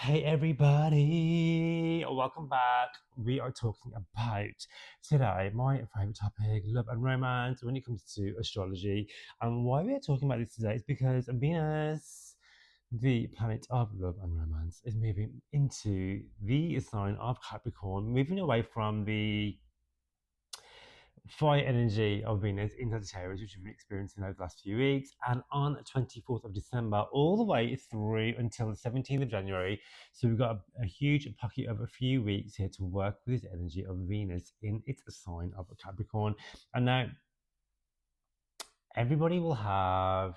Hey everybody, welcome back. We are talking about today my favorite topic, love and romance when it comes to astrology. And why we are talking about this today is because Venus, the planet of love and romance, is moving into the sign of Capricorn, moving away from the fire energy of Venus in Sagittarius, which we've been experiencing over the last few weeks. And on the 24th of December, all the way through until the 17th of January. So we've got a huge pocket of a few weeks here to work with this energy of Venus in its sign of Capricorn. And now everybody will have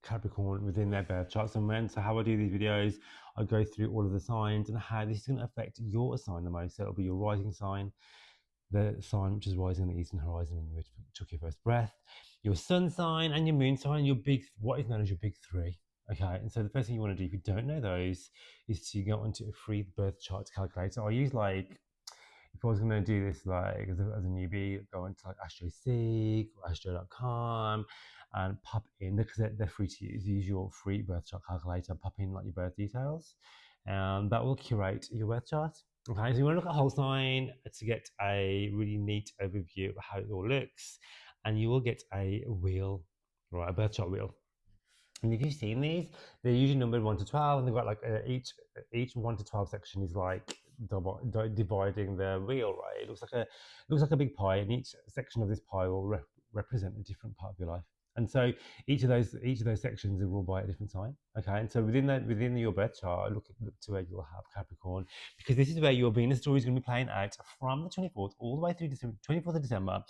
Capricorn within their birth chart somewhere. So how I do these videos, I go through all of the signs and how this is going to affect your sign the most. So it'll be your rising sign, the sign which is rising on the eastern horizon when you took your first breath, your sun sign and your moon sign, your what is known as your big three. Okay, and so the first thing you want to do if you don't know those is to go onto a free birth chart calculator. I use if I was going to do this as a newbie, go into AstroSeek or Astro.com and pop in, because they're free to use. Use your free birth chart calculator, pop in your birth details, and that will curate your birth chart. Okay, so you want to look at whole sign to get a really neat overview of how it all looks, and you will get a wheel, right, a birth chart wheel. And if you've seen these, they're usually numbered 1 to 12, and they've got each 1 to 12 section is dividing the wheel, right? It looks like a big pie, and each section of this pie will represent a different part of your life. And so each of those sections are ruled by a different sign. Okay, and so within your birth chart, look to where you'll have Capricorn, because this is where your Venus story is going to be playing out from the 24th all the way through December, 24th of December,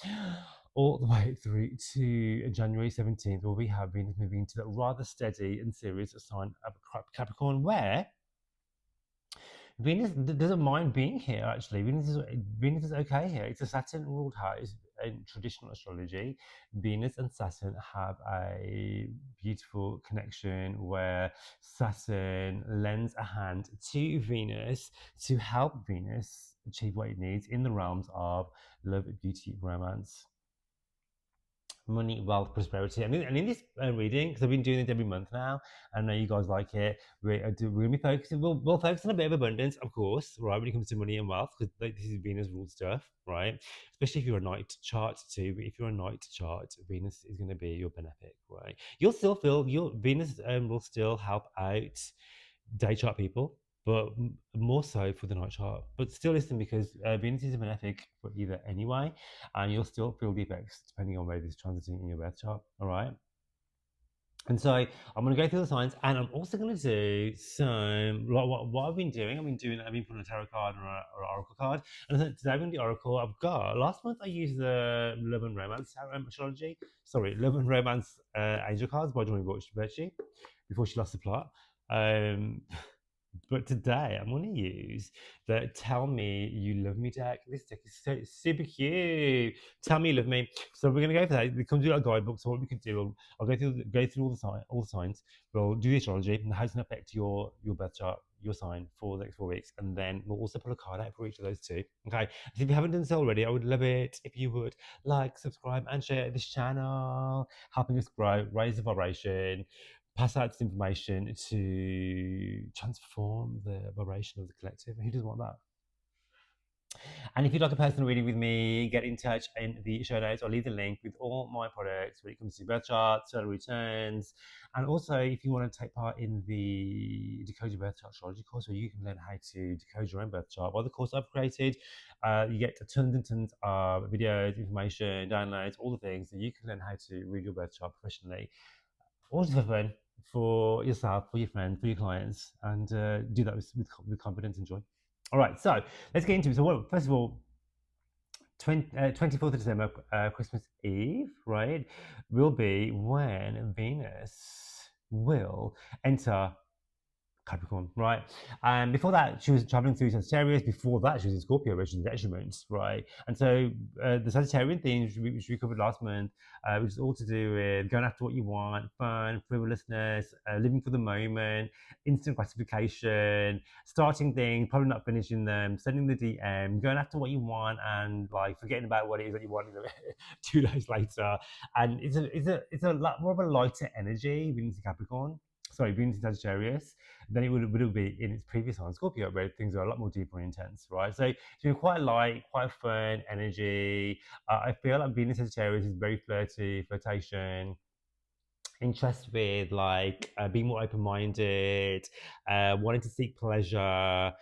all the way through to January 17th, where we have Venus moving into that rather steady and serious sign of Capricorn, where Venus doesn't mind being here. Actually, Venus is okay here. It's a Saturn-ruled house in traditional astrology. Venus and Saturn have a beautiful connection where Saturn lends a hand to Venus to help Venus achieve what it needs in the realms of love, beauty, romance, money, wealth, prosperity. And in this reading, because I've been doing it every month now, I know you guys like it. We're going to be focusing. We'll focus on a bit of abundance, of course, right? When it comes to money and wealth, because this is Venus ruled stuff, right? Especially if you're a night chart too. But if you're a night chart, Venus is going to be your benefic, right? You'll still feel your Venus will still help out day chart people, but more so for the night chart. But still listen, because Venus is a benefic for either anyway, and you'll still feel the effects depending on where this is transiting in your birth chart. All right. And so I'm going to go through the signs, and I'm also going to do some what I've been doing. I've been putting a tarot card or an oracle card, and so today I'm going to do oracle. I've got last month I used the Love and Romance astrology. Sorry, Love and Romance angel cards by Johnny Virtue before she lost the plot. But today I'm going to use the Tell Me You Love Me deck. This deck is super cute. Tell Me You Love Me. So we're going to go for that. It comes with a guidebook. So what we could do, I'll go through all the signs. We'll do the astrology and how it's going to affect your birth chart, your sign for the next 4 weeks. And then we'll also pull a card out for each of those two. Okay. So if you haven't done so already, I would love it if you would like, subscribe, and share this channel, helping us grow, raise the vibration, pass out this information to transform the vibration of the collective. Who doesn't want that? And if you'd like a personal reading with me, get in touch in the show notes. I'll leave the link with all my products when it comes to birth charts, solar returns, and also if you want to take part in the Decode Your Birth Chart astrology course, where you can learn how to decode your own birth chart. Well, the course I've created, you get tons and tons of videos, information, downloads, all the things, so you can learn how to read your birth chart professionally, all for fun, for yourself, for your friends, for your clients, and do that with confidence and joy. All right, so let's get into it. So, first of all, 24th of December, Christmas Eve, right, will be when Venus will enter Capricorn, right? And before that, she was traveling through Sagittarius. Before that, she was in Scorpio, which is detriment, right? And so the Sagittarian theme, which we covered last month, which is all to do with going after what you want, fun, frivolousness, living for the moment, instant gratification, starting things, probably not finishing them, sending the DM, going after what you want, and forgetting about what it is that you want 2 days later. And it's a lot more of a lighter energy, Venus in Capricorn. Venus in Sagittarius, then it would be in its previous sign, Scorpio, where things are a lot more deeper and intense, right? So it's been quite light, quite fun energy. I feel like Venus in Sagittarius is very flirty, flirtation, interest with like being more open-minded, wanting to seek pleasure,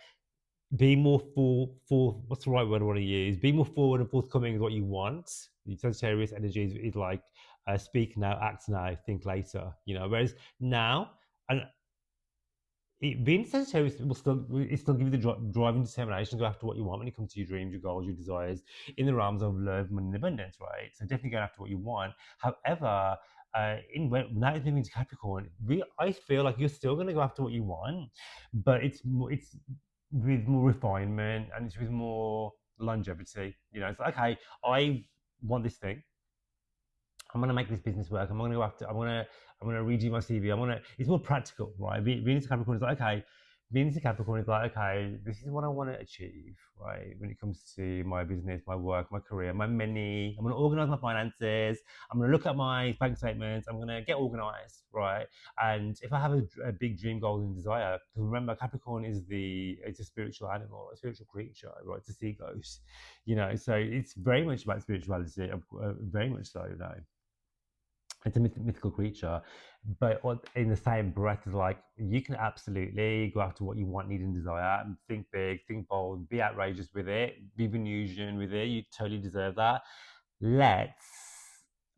be more for what's the right word I want to use? Be more forward and forthcoming with what you want. The Sagittarius energy is like speak now, act now, think later. You know, whereas now and being Sagittarius will still give you the drive and determination to go after what you want when it comes to your dreams, your goals, your desires in the realms of love, money, and abundance, right? So definitely go after what you want. However, now it's moving into Capricorn, I feel like you're still going to go after what you want, but it's with more refinement and it's with more longevity. You know, it's like, okay, I want this thing. I'm gonna make this business work. I'm gonna go after. I'm gonna redo my CV. It's more practical, right? Venus Capricorn is like, okay. Venus Capricorn is like, okay, this is what I want to achieve, right? When it comes to my business, my work, my career, my money. I'm gonna organize my finances. I'm gonna look at my bank statements. I'm gonna get organized, right? And if I have a big dream, goal, and desire, because remember, Capricorn is it's a spiritual animal, a spiritual creature, right? It's a sea ghost, you know. So it's very much about spirituality, very much so, you know. It's a mythical creature, but in the same breath is like you can absolutely go after what you want, need, and desire, and think big, think bold, be outrageous with it, be Venusian with it. You totally deserve that. Let's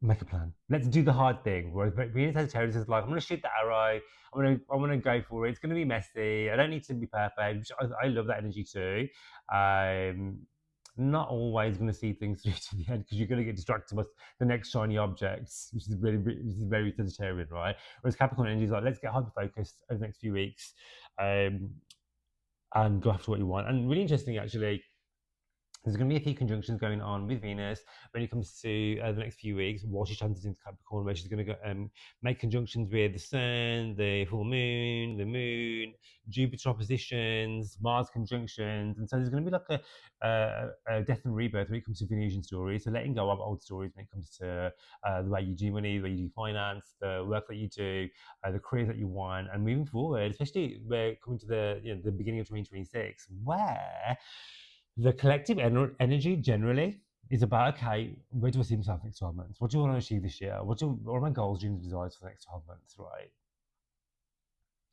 make a plan. Let's do the hard thing. Whereas Venus Sagittarius is like, I'm going to shoot the arrow. I'm going to go for it. It's going to be messy. I don't need to be perfect. I love that energy too. Not always going to see things through to the end because you're going to get distracted by the next shiny objects, which is very Sagittarian, right? Whereas Capricorn energy is like, let's get hyper focused over the next few weeks, and go after what you want. And really interesting, actually. There's going to be a few conjunctions going on with Venus when it comes to the next few weeks while she transits into Capricorn, where she's going to make conjunctions with the Sun, the full moon, the Moon, Jupiter oppositions, Mars conjunctions, and so there's going to be like a death and rebirth when it comes to Venusian stories. So letting go of old stories when it comes to the way you do money, the way you do finance, the work that you do, the careers that you want, and moving forward, especially we're coming to the beginning of 2026, where the collective energy generally is about, okay, where do I see myself next 12 months? What do I want to achieve this year? What are my goals, dreams, desires for the next 12 months, right?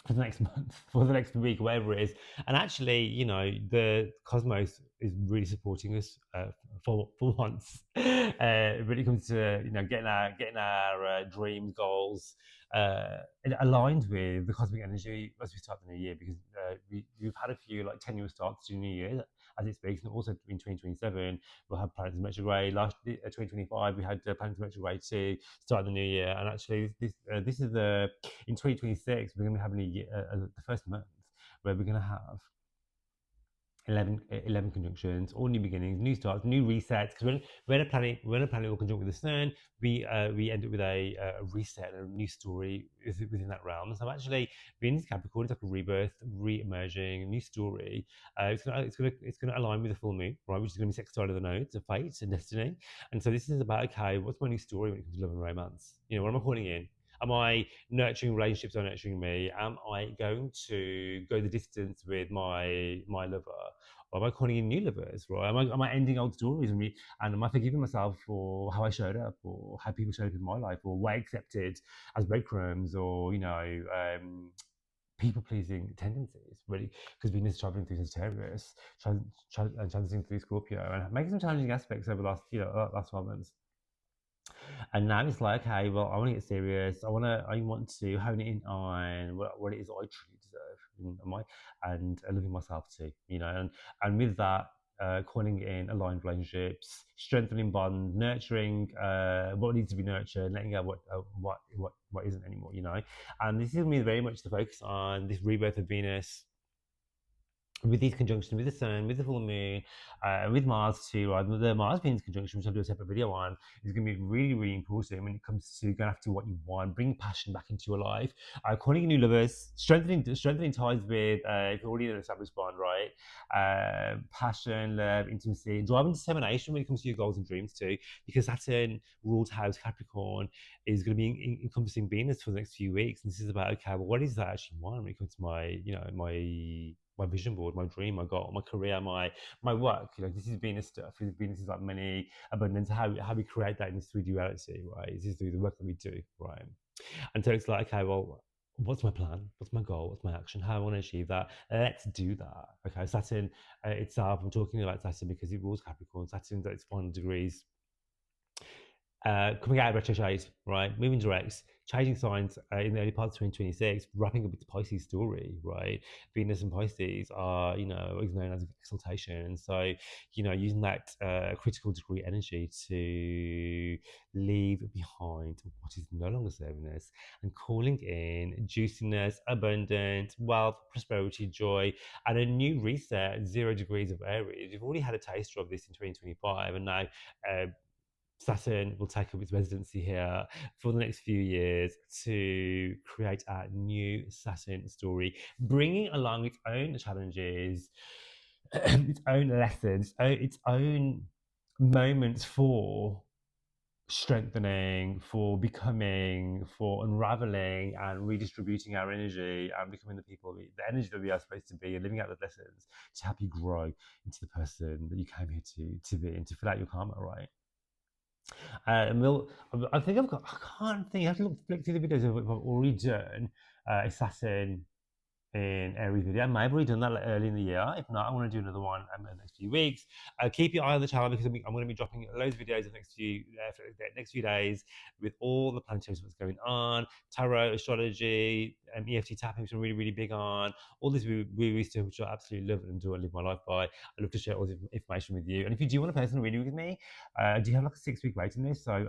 For the next month, for the next week, whatever it is. And actually, you know, the cosmos is really supporting us for once when it comes to, you know, getting our dreams, goals aligned with the cosmic energy as we start the new year, because we've had a few like tenuous starts to the new year as it speaks, and also in 2027 we'll have planets in retrograde. Last 2025 we had planets in retrograde to start the new year, and actually this is in 2026 we're going to be having the first month where we're going to have 11 conjunctions, all new beginnings, new starts, new resets. Because when a planet will conjunct with the Sun, we end up with a reset, a new story within that realm. So actually, Venus Capricorn is like a rebirth, re-emerging, a new story. It's gonna align with the full moon, right? Which is gonna be sextile of the nodes of fate and destiny. And so this is about, okay, what's my new story when it comes to love and romance? You know, what am I calling in? Am I nurturing relationships or nurturing me? Am I going to go the distance with my lover? Or am I calling in new lovers, right? Am I ending old stories and am I forgiving myself for how I showed up or how people showed up in my life or what I accepted as breadcrumbs or, you know, people pleasing tendencies, really, because Venus is traveling through Sagittarius, transiting through Scorpio, and making some challenging aspects over the last 12 months. And now it's like, okay, well, I want to get serious. I want to hone it in on what it is I truly deserve, and loving myself too, you know, and with that, calling in aligned relationships, strengthening bonds, nurturing what needs to be nurtured, letting go what isn't anymore, you know. And this is me very much the focus on this rebirth of Venus with these conjunctions with the sun, with the full moon, with Mars too, right? The Mars Venus conjunction, which I'll do a separate video on, is going to be really, really important when it comes to going after what you want, bringing passion back into your life, calling in new lovers, strengthening ties with if you're already in an established bond, right? Passion, love, intimacy, driving determination when it comes to your goals and dreams too, because Saturn-ruled house Capricorn is going to be encompassing Venus for the next few weeks. And this is about, okay, well, what is that I actually want when it comes to my vision board, my dream, my goal, my career, my work. This is Venus stuff. Venus is like money, abundance. How we create that in this 3D reality, right? This is through the work that we do, right? And so it's like, okay, well, what's my plan? What's my goal? What's my action? How I want to achieve that? Let's do that. Okay, Saturn itself. I'm talking about Saturn because it rules Capricorn. Saturn's at its final degrees. Coming out of retrograde, right? Moving direct, changing signs in the early part of 2026, wrapping up with the Pisces story, right? Venus and Pisces are, is known as exaltation. And so, using that critical degree energy to leave behind what is no longer serving us and calling in juiciness, abundance, wealth, prosperity, joy, and a new reset, 0 degrees of Aries. We've already had a taster of this in 2025, and now Saturn will take up its residency here for the next few years to create a new Saturn story, bringing along its own challenges, its own lessons, its own moments for strengthening, for becoming, for unraveling and redistributing our energy and becoming the energy that we are supposed to be, and living out the lessons to help you grow into the person that you came here to be and to fill out your karma, right? I think I can't think, I have to flick through the videos of what I've already done. Assassin in Aries video. I might have already done that early in the year. If not, I want to do another one in the next few weeks. Keep your eye on the channel because I'm going to be dropping loads of videos in the next few days with all the planetary what's going on, tarot, astrology, EFT tapping, which I'm really, really big on. All this woo stuff, which I absolutely love and do and live my life by. I love to share all this information with you. And if you do want a personal reading with me, I do have like a 6-week waiting list. So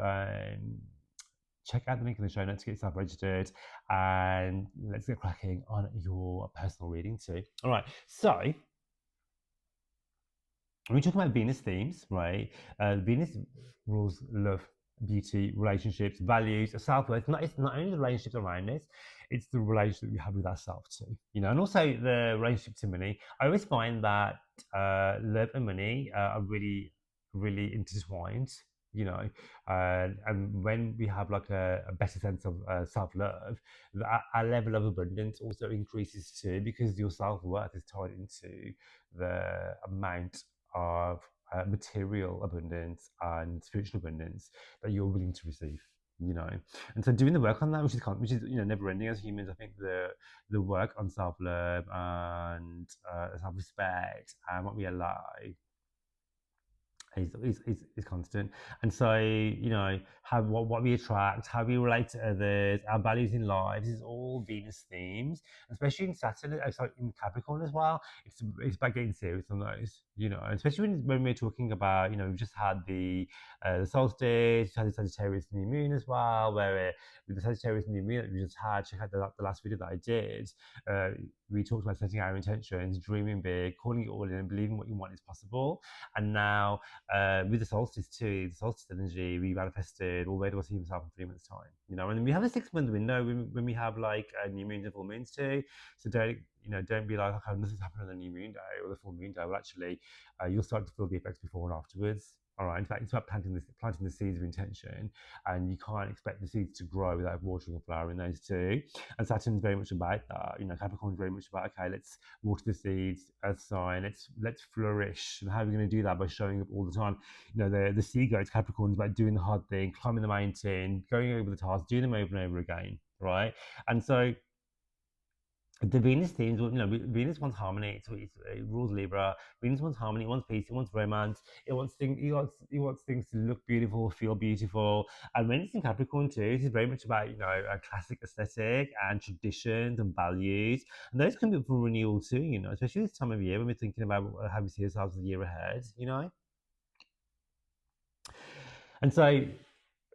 check out the link in the show notes to get yourself registered, and let's get cracking on your personal reading too. All right, so when we talk about Venus themes, right? Venus rules love, beauty, relationships, values, self-worth. It's not only the relationships around us, it's the relationship we have with ourselves too, and also the relationship to money. I always find that love and money are really, really intertwined. And when we have like a better sense of self-love, our level of abundance also increases too, because your self-worth is tied into the amount of material abundance and spiritual abundance that you're willing to receive. And so doing the work on that, which is never ending as humans. I think the work on self-love and self-respect and what we allow is constant. And so what we attract, how we relate to others, our values in life, this is all Venus themes, especially in Saturn, in Capricorn as well. It's about getting serious on those, especially when we're talking about, we've just had the solstice, we've had the Sagittarius new moon as well, where with the Sagittarius new moon that we just had, check out the last video that I did. We talked about setting our intentions, dreaming big, calling it all in, and believing what you want is possible. And now with the solstice too, the solstice energy, we manifested, where do I see himself in 3 months' time? And we have a 6-month window when we have like new moons and full moons too. So don't be like, okay, nothing's happened on the new moon day or the full moon day. Well, actually, you'll start to feel the effects before and afterwards. All right. In fact, it's about planting the seeds of intention, and you can't expect the seeds to grow without watering and flowering those too. And Saturn's very much about that. Capricorn's very much about, okay, let's water the seeds, earth sign, let's flourish. And how are we going to do that? By showing up all the time. The sea goats, Capricorn's about doing the hard thing, climbing the mountain, going over the tasks, doing them over and over again, right? And so the Venus themes, Venus wants harmony. It rules Libra. Venus wants harmony. It wants peace. It wants romance. It wants things to look beautiful, feel beautiful. And when it's in Capricorn too, this is very much about a classic aesthetic and traditions and values. And those can be up for renewal too. Especially this time of year when we're thinking about how we see ourselves the year ahead. And so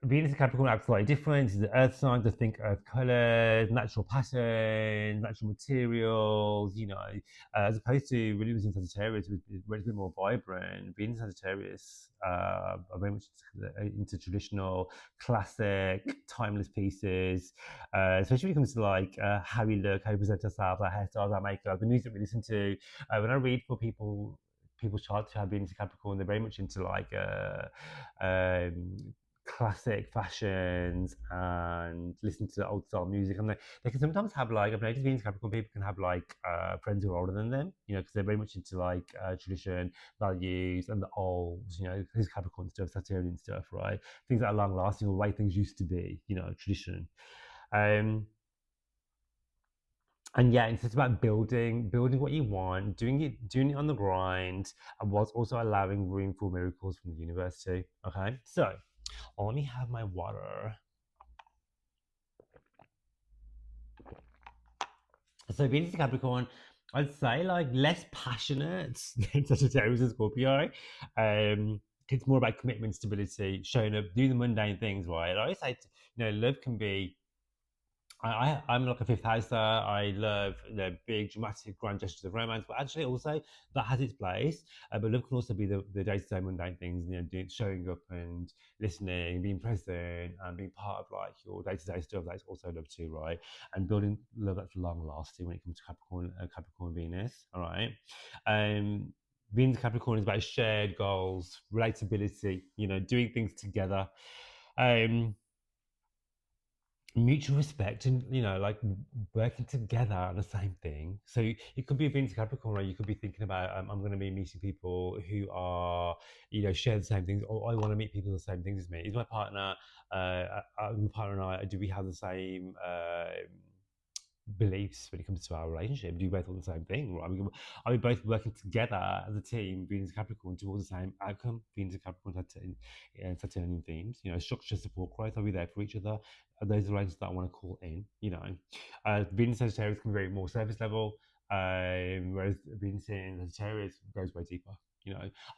Venus and Capricorn acts slightly different. It's the earth signs that think earth colors, natural patterns, natural materials, as opposed to really was in Sagittarius, where it's a bit more vibrant. Venus and Sagittarius are very much into traditional, classic, timeless pieces, especially when it comes to like how we look, how we present ourselves, our hairstyles, our makeup, the music we listen to. When I read for people's charts who have Venus and Capricorn, they're very much into like classic fashions and listen to old style music, and they can sometimes have like I've noticed Venus Capricorn people can have like friends who are older than them, because they're very much into like tradition, values, and the old, his Capricorn stuff, Saturnian stuff, right? Things that are long lasting, or the way things used to be, tradition. Um, and yeah, it's just about building what you want, doing it on the grind, and whilst also allowing room for miracles from the universe too. Okay, so let me have my water. So Venus in Capricorn, I'd say like less passionate than Sagittarius and Scorpio. It's more about commitment, stability, showing up, doing the mundane things, right? I always say, love can be I'm like a fifth houser. I love big, dramatic, grand gestures of romance, but actually also that has its place. But love can also be the day-to-day mundane things, showing up and listening, being present, and being part of like your day-to-day stuff. That's also love too, right? And building love that's long-lasting when it comes to Capricorn Venus. All right. Venus Capricorn is about shared goals, relatability. Doing things together. Um, Mutual respect, and like working together on the same thing. So it could be a Venus Capricorn, right? You could be thinking about I'm going to be meeting people who are share the same things, or I want to meet people the same things as me. Is my partner my partner and I, do we have the same beliefs when it comes to our relationship? Do we both want the same thing? Right? Are we both working together as a team, Venus and Capricorn, towards the same outcome? Venus and Capricorn Saturnian themes, structure, support, growth. Are we there for each other? Are those the relationships that I want to call in? Venus and Sagittarius can be very more surface level, whereas Venus and Sagittarius goes way deeper.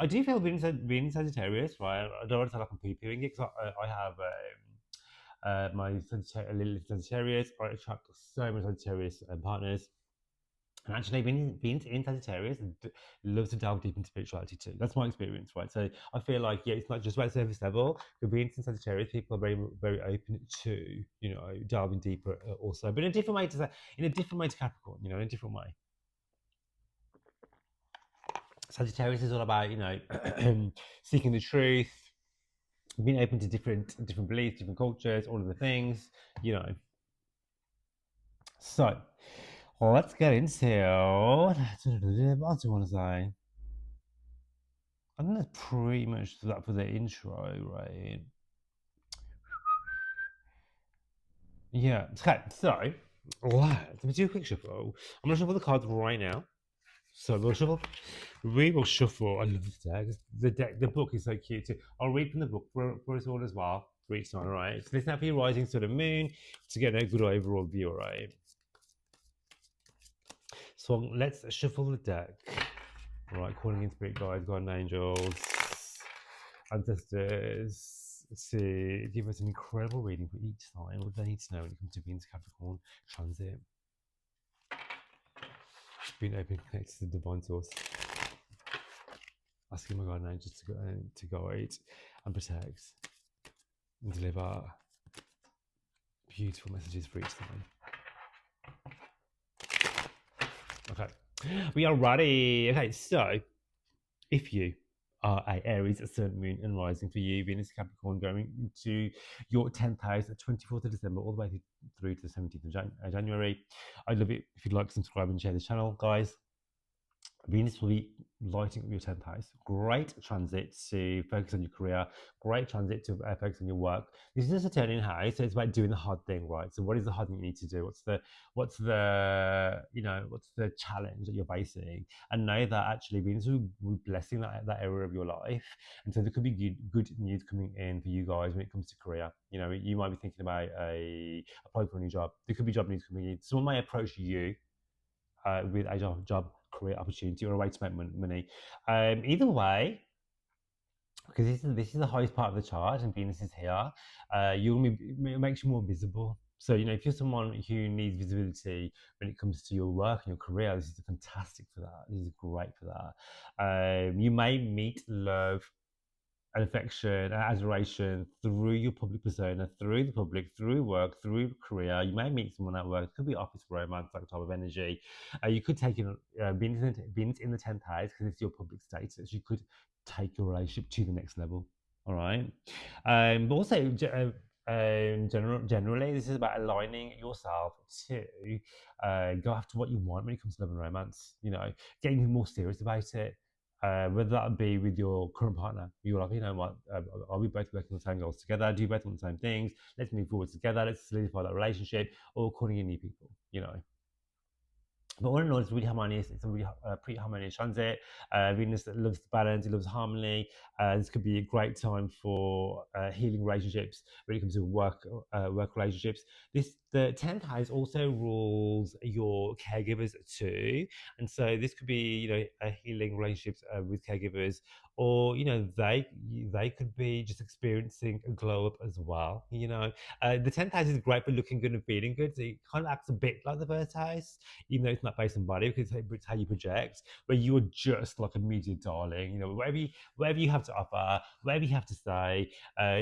I do feel Venus Sagittarius, right? I don't want to sound like I'm poo-pooing it, because I have my Lilith Sagittarius. I attract so many Sagittarius partners. And actually, being in Sagittarius loves to delve deep into spirituality too. That's my experience, right? So I feel like, yeah, it's not just about surface level. But being in Sagittarius, people are very, very open to, delving deeper also, but in a different way to Capricorn, in a different way. Sagittarius is all about, seeking the truth, being open to different beliefs, different cultures, all of the things, So let's get into what do you want to say? I think that's pretty much that for the intro, right? Yeah. Okay, so let me do a quick shuffle. I'm gonna shuffle the cards right now. So we will shuffle. I love this deck. The book is so cute too. I'll read from the book for us all as well for each time, right? So listen out for your rising sort of moon to get a good overall view, right? So let's shuffle the deck. All right, calling in spirit guides, guardian angels, ancestors, to give us an incredible reading for each sign. What do they need to know when it comes to Venus Capricorn transit? Being open, connected to the divine source. Asking my guardian angels to guide and protect and deliver beautiful messages for each sign. Okay, we are ready. Okay, so if you are a Aries, Sun, Moon, and Rising, for you, Venus, Capricorn, going into your 10th house, 24th of December, all the way through to the 17th of January. I'd love it if you'd like to subscribe and share the channel, guys. Venus will be lighting up your 10th house. Great transit to focus on your career. Great transit to focus on your work. This is just a turning house, so it's about doing the hard thing, right? So what is the hard thing you need to do? What's the challenge that you're facing? And know that actually Venus will be blessing that area of your life. And so there could be good news coming in for you guys when it comes to career. You might be thinking about applying for a new job. There could be job news coming in. Someone might approach you with a job career opportunity or a way to make money. Either way, because this is the highest part of the chart, and Venus is here. It makes you more visible. So if you're someone who needs visibility when it comes to your work and your career, this is fantastic for that. This is great for that. You may meet love and affection and admiration through your public persona, through the public, through work, through career. You may meet someone at work. It could be office romance, that type of energy. You could take Venus in the 10th house because it's your public status. You could take your relationship to the next level. All right. But also, generally, this is about aligning yourself to go after what you want when it comes to love and romance. Getting more serious about it. Whether that be with your current partner, you're like, what, are we both working on the same goals together? Do you both want the same things? Let's move forward together. Let's solidify that relationship, or calling in new people. But all in all, it's really harmonious. It's a really pretty harmonious transit. Venus loves balance, it loves harmony. This could be a great time for healing relationships when it comes to work relationships. The 10th house also rules your caregivers too, and so this could be healing relationships with caregivers, or they could be just experiencing a glow up as well. The 10th house is great for looking good and feeling good. So it kind of acts a bit like the first house, even though it's not based on body, because it's how you project, where you're just like a media darling. Whatever you have to offer, whatever you have to say,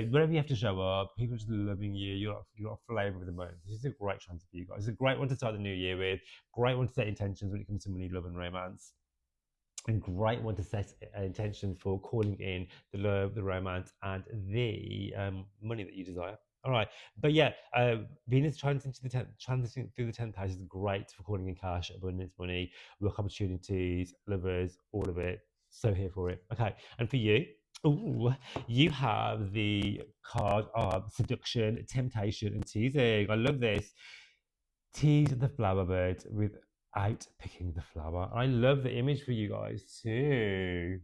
wherever you have to show up, people just loving you. You're a flavour of the month. This is a great chance for you guys. It's a great one to start the new year with. Great one to set intentions when it comes to money, love, and romance. And great one to set an intention for calling in the love, the romance, and the money that you desire. All right, but yeah, Venus transiting through the 10th house is great for calling in cash, abundance, money, work opportunities, lovers, all of it. So here for it. Okay, and for you, you have the card of seduction, temptation, and teasing. I love this. Tease the flower bird without picking the flower. I love the image for you guys too.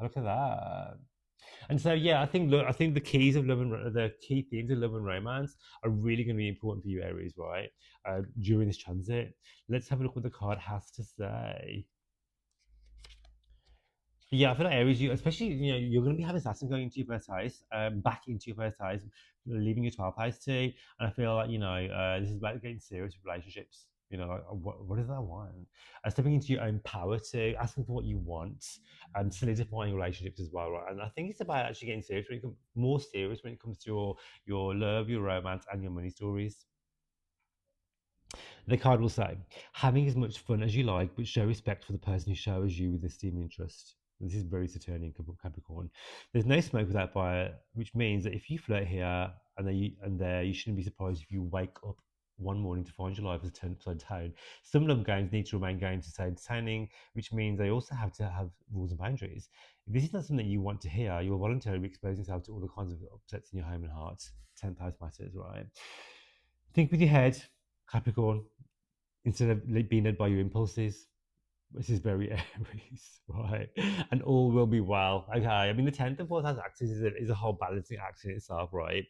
Look at that. And so, yeah, I think the the key themes of love and romance are really going to be important for you, Aries, right? During this transit. Let's have a look what the card has to say. Yeah, I feel like Aries, especially you're going to be having Saturn going into your first house, back into your first house, leaving your 12th house too. And I feel like this is about getting serious with relationships. Like, what does that want? Stepping into your own power too, asking for what you want, and solidifying relationships as well, right? And I think it's about actually getting serious, more serious when it comes to your love, your romance, and your money stories. The card will say, having as much fun as you like, but show respect for the person who showers you with esteem and interest. This is very Saturnian Capricorn. There's no smoke without fire, which means that if you flirt here and there, you shouldn't be surprised if you wake up one morning to find your life has turned upside down. Some love games need to remain games to stay entertaining, which means they also have to have rules and boundaries. If this is not something you want to hear, you're voluntarily exposing yourself to all the kinds of upsets in your home and heart. 10th house matters, right? Think with your head, Capricorn, instead of being led by your impulses. This is very Aries, right? And all will be well. Okay. I mean, the 10th and 4th house axis is a whole balancing act in itself, right?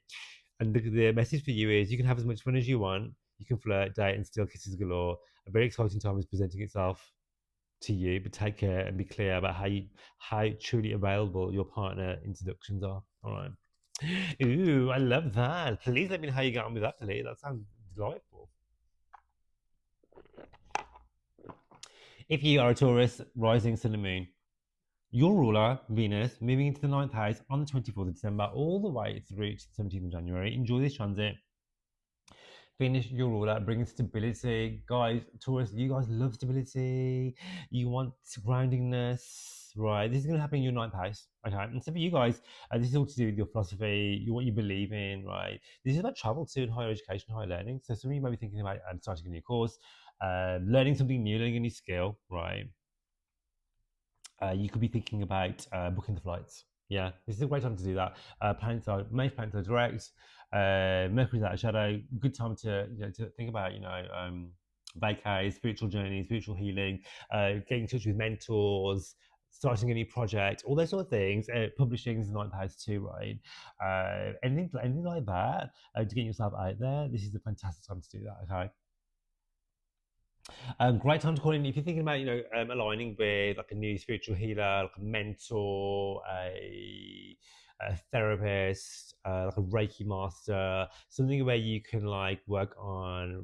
And the message for you is you can have as much fun as you want. You can flirt, date, and still kisses galore. A very exciting time is presenting itself to you, but take care and be clear about how truly available your partner introductions are. All right. Ooh, I love that. Please let me know how you get on with that, please. That sounds delightful. If you are a Taurus, rising sun and moon, your ruler, Venus, moving into the 9th house on the 24th of December, all the way through to the 17th of January. Enjoy this transit. Venus, your ruler, brings stability. Guys, Taurus, you guys love stability. You want groundingness, right? This is going to happen in your 9th house, okay? And so for you guys, this is all to do with your philosophy, what you believe in, right? This is about travel too, and higher education, higher learning. So some of you might be thinking about starting a new course, learning something new, learning a new skill, right? You could be thinking about booking the flights. Yeah, this is a great time to do that. Most planets are direct. Mercury's out of shadow. Good time to think about vacay, spiritual journey, spiritual healing, getting in touch with mentors, starting a new project, all those sort of things. Publishing is the 9th house too, right? Anything like that to get yourself out there. This is a fantastic time to do that. Okay. Great time to call in if you're thinking about, aligning with like a new spiritual healer, like a mentor, a therapist, like a Reiki master, something where you can like work on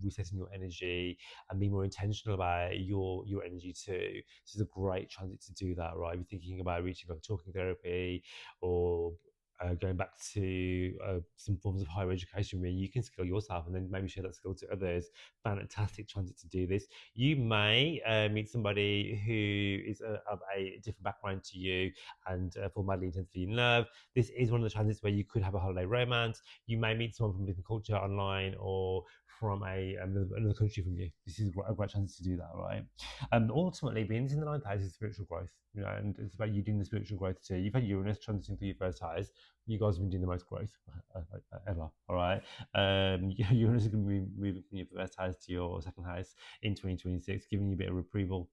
resetting your energy and be more intentional about your energy too. This is a great transit to do that, right? If you're thinking about reaching like talking therapy or going back to some forms of higher education where you can skill yourself and then maybe share that skill to others. Fantastic transit to do this. You may meet somebody who is of a different background to you and fall madly intensely in love. This is one of the transits where you could have a holiday romance. You may meet someone from a different culture online or from another country from you. This is a great chance to do that, right? And ultimately, being in the ninth house is spiritual growth, and it's about you doing the spiritual growth too. You've had Uranus transiting through your first house. You guys have been doing the most growth ever, all right? Uranus is going to be moving from your first house to your second house in 2026, giving you a bit of retrieval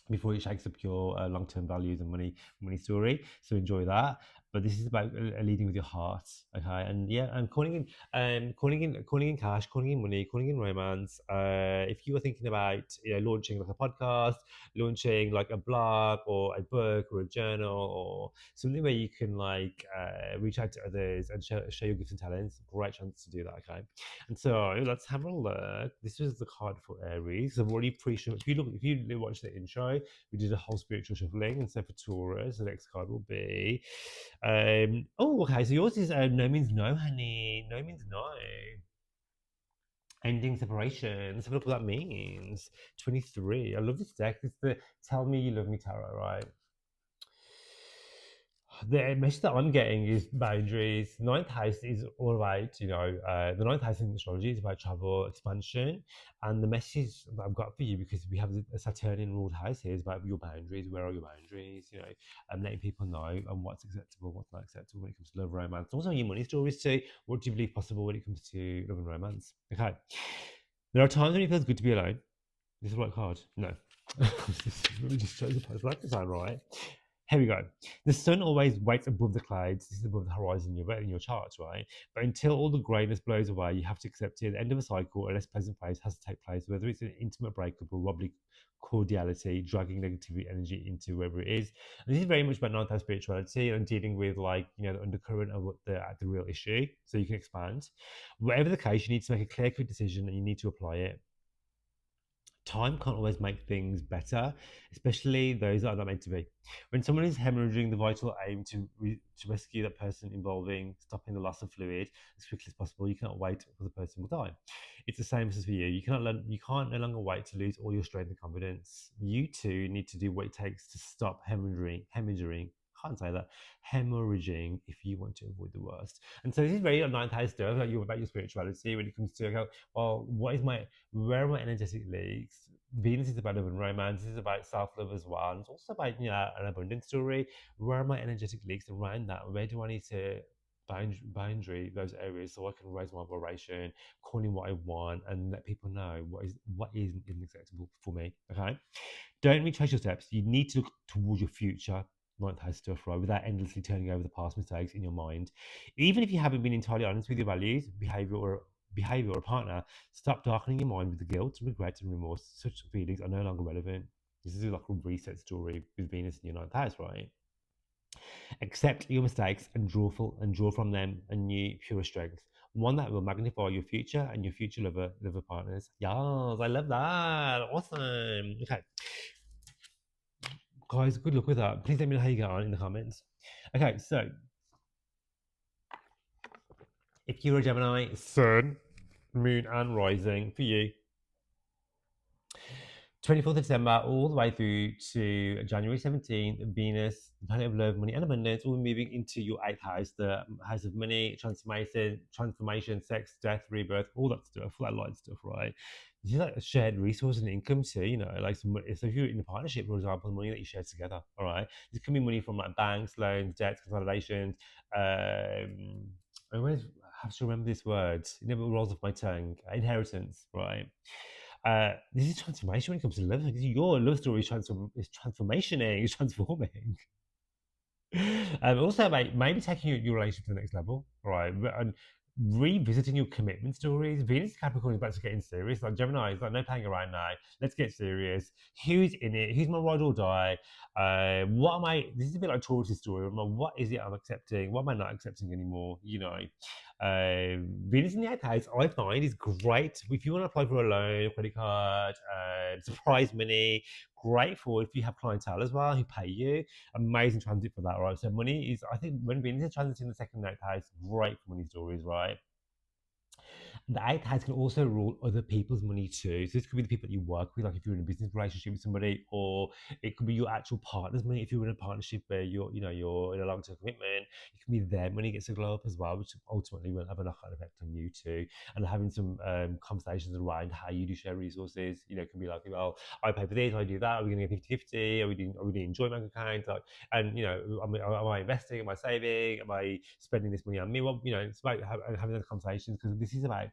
before it shakes up your long-term values and money story. So enjoy that. But this is about leading with your heart, okay? And yeah, I'm calling in cash, calling in money, calling in romance. If you are thinking about launching like a podcast, launching like a blog or a book or a journal or something where you can like reach out to others and share your gifts and talents, great chance to do that, okay? And so let's have a look. This was the card for Aries. I've already if you watch the intro, we did a whole spiritual shuffling. And so for Taurus, the next card will be okay, so yours is no means no, honey. No means no. Ending separation. Let's have a look what that means. 23. I love this deck. It's the Tell Me You Love Me tarot, right? The message that I'm getting is boundaries. Ninth house is all about, the ninth house in astrology is about travel, expansion. And the message that I've got for you, because we have a Saturn-ruled house here, is about your boundaries. Where are your boundaries? And letting people know and what's acceptable, what's not acceptable when it comes to love, romance. Also, your money stories too. What do you believe possible when it comes to love and romance? Okay. There are times when it feels good to be alone. This is the right card. No. Let me just show the post. Like the sign, right? Here we go. The sun always waits above the clouds. This is above the horizon in your charts, right? But until all the greyness blows away, you have to accept it. At the end of a cycle, a less pleasant phase has to take place, whether it's an intimate breakup or wobbly cordiality, dragging negativity energy into wherever it is. And this is very much about non-type spirituality and dealing with the undercurrent of what the real issue, so you can expand. Whatever the case, you need to make a clear, quick decision and you need to apply it. Time can't always make things better, especially those that are not meant to be. When someone is hemorrhaging, the vital aim to rescue that person involving stopping the loss of fluid as quickly as possible. You cannot wait for the person will die. It's the same as for you. You can't no longer wait to lose all your strength and confidence. You too need to do what it takes to stop hemorrhaging. Can't say that, hemorrhaging, if you want to avoid the worst. And so this is very ninth house stuff, like about your spirituality when it comes to, okay, well, where are my energetic leaks? Venus is about love and romance. This is about self-love as well. And it's also about an abundance story. Where are my energetic leaks around that? Where do I need to boundary those areas so I can raise my vibration, call in what I want, and let people know what isn't acceptable for me. Okay, don't retrace your steps. You need to look towards your future. Ninth house stuff, right? Without endlessly turning over the past mistakes in your mind. Even if you haven't been entirely honest with your values, behavior, or a partner, stop darkening your mind with the guilt, regret, and remorse. Such feelings are no longer relevant. This is like a reset story with Venus in your ninth house, right? Accept your mistakes and draw from them a new, pure strength. One that will magnify your future and your future lover partners. Yes, I love that. Awesome. Okay. Guys, good luck with that. Please let me know how you get on in the comments. Okay, so if you're a Gemini, Sun, Moon, and Rising for you, 24th of December all the way through to January 17th, Venus, the planet of love, money, and abundance, will be moving into your 8th house, the house of money, transformation, sex, death, rebirth, all that stuff, all that light stuff, right? This is like a shared resource and income too, like so if you're in a partnership, for example, money that you share together, all right? This can be money from like banks, loans, debts, consolidations. I always have to remember this word. It never rolls off my tongue. Inheritance, right? This is transformation when it comes to love. Your love story is transformationing, is transforming. Also, maybe taking your relationship to the next level, right? And revisiting your commitment stories. Venus Capricorn is about to getting serious. Like Gemini is like, no playing around now. Let's get serious. Who's in it? Who's my ride or die? What am I? This is a bit like Taurus' story. What is it I'm accepting? What am I not accepting anymore? You know, Venus in the eighth house, I find, is great if you want to apply for a loan, a credit card, surprise money. Great for if you have clientele as well who pay you. Amazing transit for that, right? So money is, I think, when Venus is transiting the second and eighth house, great for money stories, right? The eighth house can also rule other people's money too. So this could be the people that you work with, like if you're in a business relationship with somebody, or it could be your actual partner's money. If you're in a partnership where you're, you know, you're in a long-term commitment, it can be their money gets to glow up as well, which ultimately will have a knock-on effect on you too. And having some conversations around how you do share resources, you know, it can be like, well, I pay for this, I do that. Are we going to get 50-50? Are we doing joint bank accounts? Like, and you know, am I investing? Am I saving? Am I spending this money on me? Well, you know, it's about having those conversations, because this is about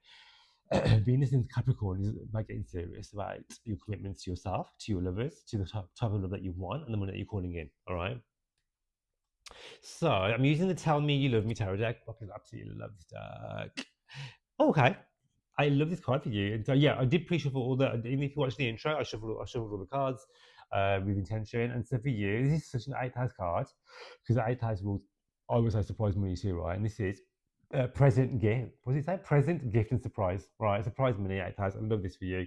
Venus in Capricorn is about getting serious about your commitments to yourself, to your lovers, to the type of love that you want, and the money that you're calling in. All right. So I'm using the Tell Me You Love Me tarot deck. I absolutely love this deck. Okay. I love this card for you. And so yeah, I did pre-shuffle all the. Even if you watch the intro, I shuffled all the cards with intention. And so for you, this is such an eight house card, because the eight house rules always have surprise money too, right? And this is present gift. What does it say? Present gift and surprise. Right, surprise money eight house. I love this for you.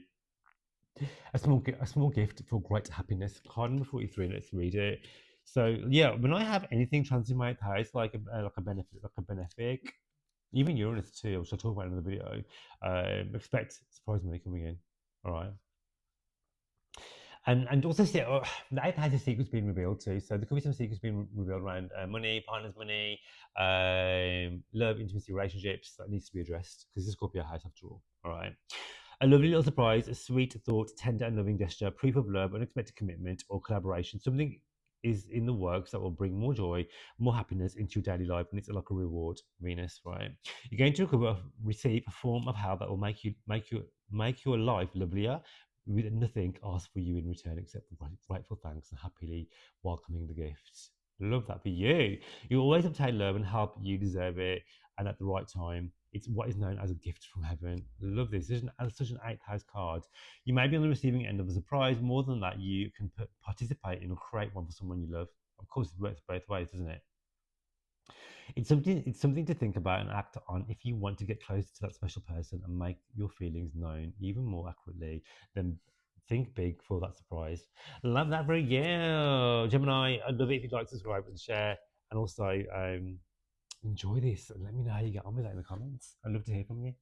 A small gift for great happiness. Card number 43. Let's read it. So yeah, when I have anything transit my eighth house, like a benefit, like a benefic, even Uranus too, which I'll talk about in the video, expect surprise money coming in. All right. And also, the eighth has a secrets being revealed too. So there could be some secrets being revealed around money, partners' money, love, intimacy, relationships that needs to be addressed, because this Scorpio house after all. All right. A lovely little surprise, a sweet thought, tender and loving gesture, proof of love, unexpected commitment or collaboration. Something is in the works that will bring more joy, more happiness into your daily life, and it's like a reward, Venus, right? You're going to receive a form of help that will make your life lovelier, with nothing asked for you in return except for grateful thanks and happily welcoming the gifts. Love that for you. You always obtain love and help. You deserve it, and at the right time. It's what is known as a gift from heaven. Love this. Such an eighth house card. You may be on the receiving end of a surprise. More than that, you can participate in or create one for someone you love. Of course, it works both ways, doesn't it? It's something to think about and act on if you want to get closer to that special person and make your feelings known even more accurately. Then think big for that surprise. Love that for you, Gemini. I love it if you'd like to subscribe and share, and also enjoy this and let me know how you get on with that in the comments. I'd love to hear from you.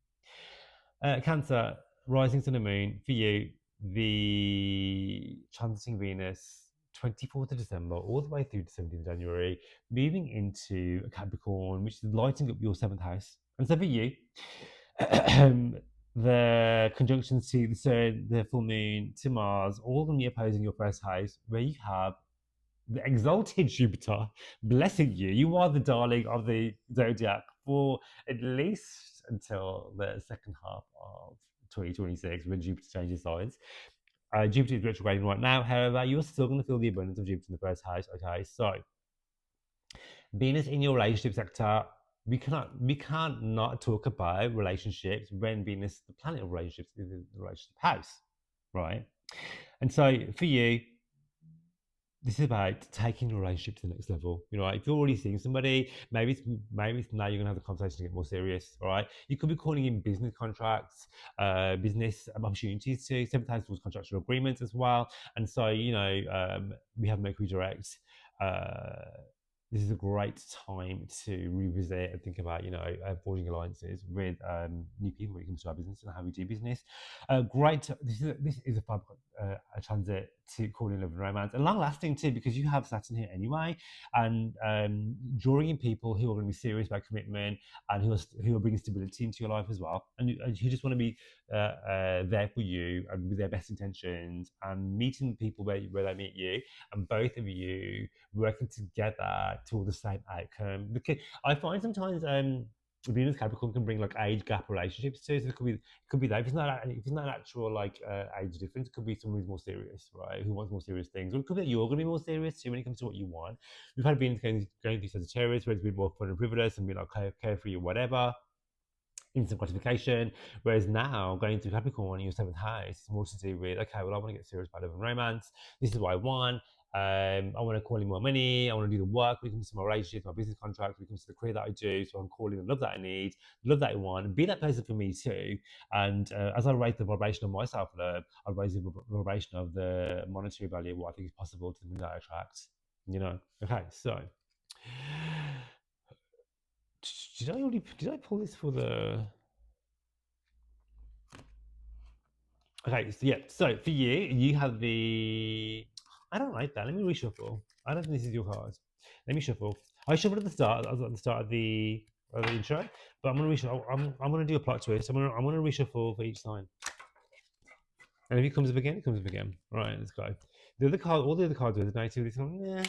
Cancer, rising sun and moon for you. The transiting Venus, 24th of December, all the way through to 17th of January, moving into a Capricorn, which is lighting up your seventh house. And so for you, the conjunctions to the Sun, the full moon, to Mars, all of them opposing your first house, where you have the exalted Jupiter blessing you. You are the darling of the zodiac for at least until the second half of 2026, when Jupiter changes signs. Jupiter is retrograding right now. However, you're still going to feel the abundance of Jupiter in the first house. Okay, so Venus in your relationship sector. We can't not talk about relationships when Venus, the planet of relationships, is in the relationship house, right? And so for you, this is about taking your relationship to the next level. You know, if you're already seeing somebody, maybe it's now you're gonna have the conversation to get more serious. All right, you could be calling in business contracts, business opportunities too. Sometimes towards contractual agreements as well. And so, you know, we have Mercury direct. This is a great time to revisit and think about, you know, forging alliances with new people when it comes to our business and how we do business. Great. This is a fun a transit to call in love and romance, and long lasting too, because you have Saturn here anyway, and drawing in people who are going to be serious about commitment and who are bringing stability into your life as well, and who just want to be there for you and with their best intentions, and meeting people where they meet you, and both of you working together toward the same outcome. I find sometimes Venus Capricorn can bring like age gap relationships too. So it could be that if it's not an actual like age difference, it could be someone who's more serious, right? Who wants more serious things, or it could be that you're going to be more serious too when it comes to what you want. We've had Venus going through Sagittarius, where it's been more fun and frivolous and be like carefree or whatever. instant gratification. Whereas now, going through Capricorn in your seventh house, it's more to do with, okay, well, I want to get serious about love and romance. This is what I want. I want to call in more money. I want to do the work when it comes to my relationships, my business contracts, when it comes to the career that I do. So I'm calling the love that I need, love that I want, and be that person for me too. And as I raise the vibration of my self love, I raise the vibration of the monetary value of what I think is possible to the that I attract. You know. Okay, so did I pull this for the? Okay, so yeah. So for you, you have the. I don't like that. Let me reshuffle. I don't think this is your card. Let me shuffle. I shuffled at the start. I was at the start of the intro, but I'm gonna reshuffle. I'm gonna do a plot twist. I'm gonna reshuffle for each sign. And if it comes up again, it comes up again. All right, let's go. The other card, all the other cards resonated with this one. Yeah,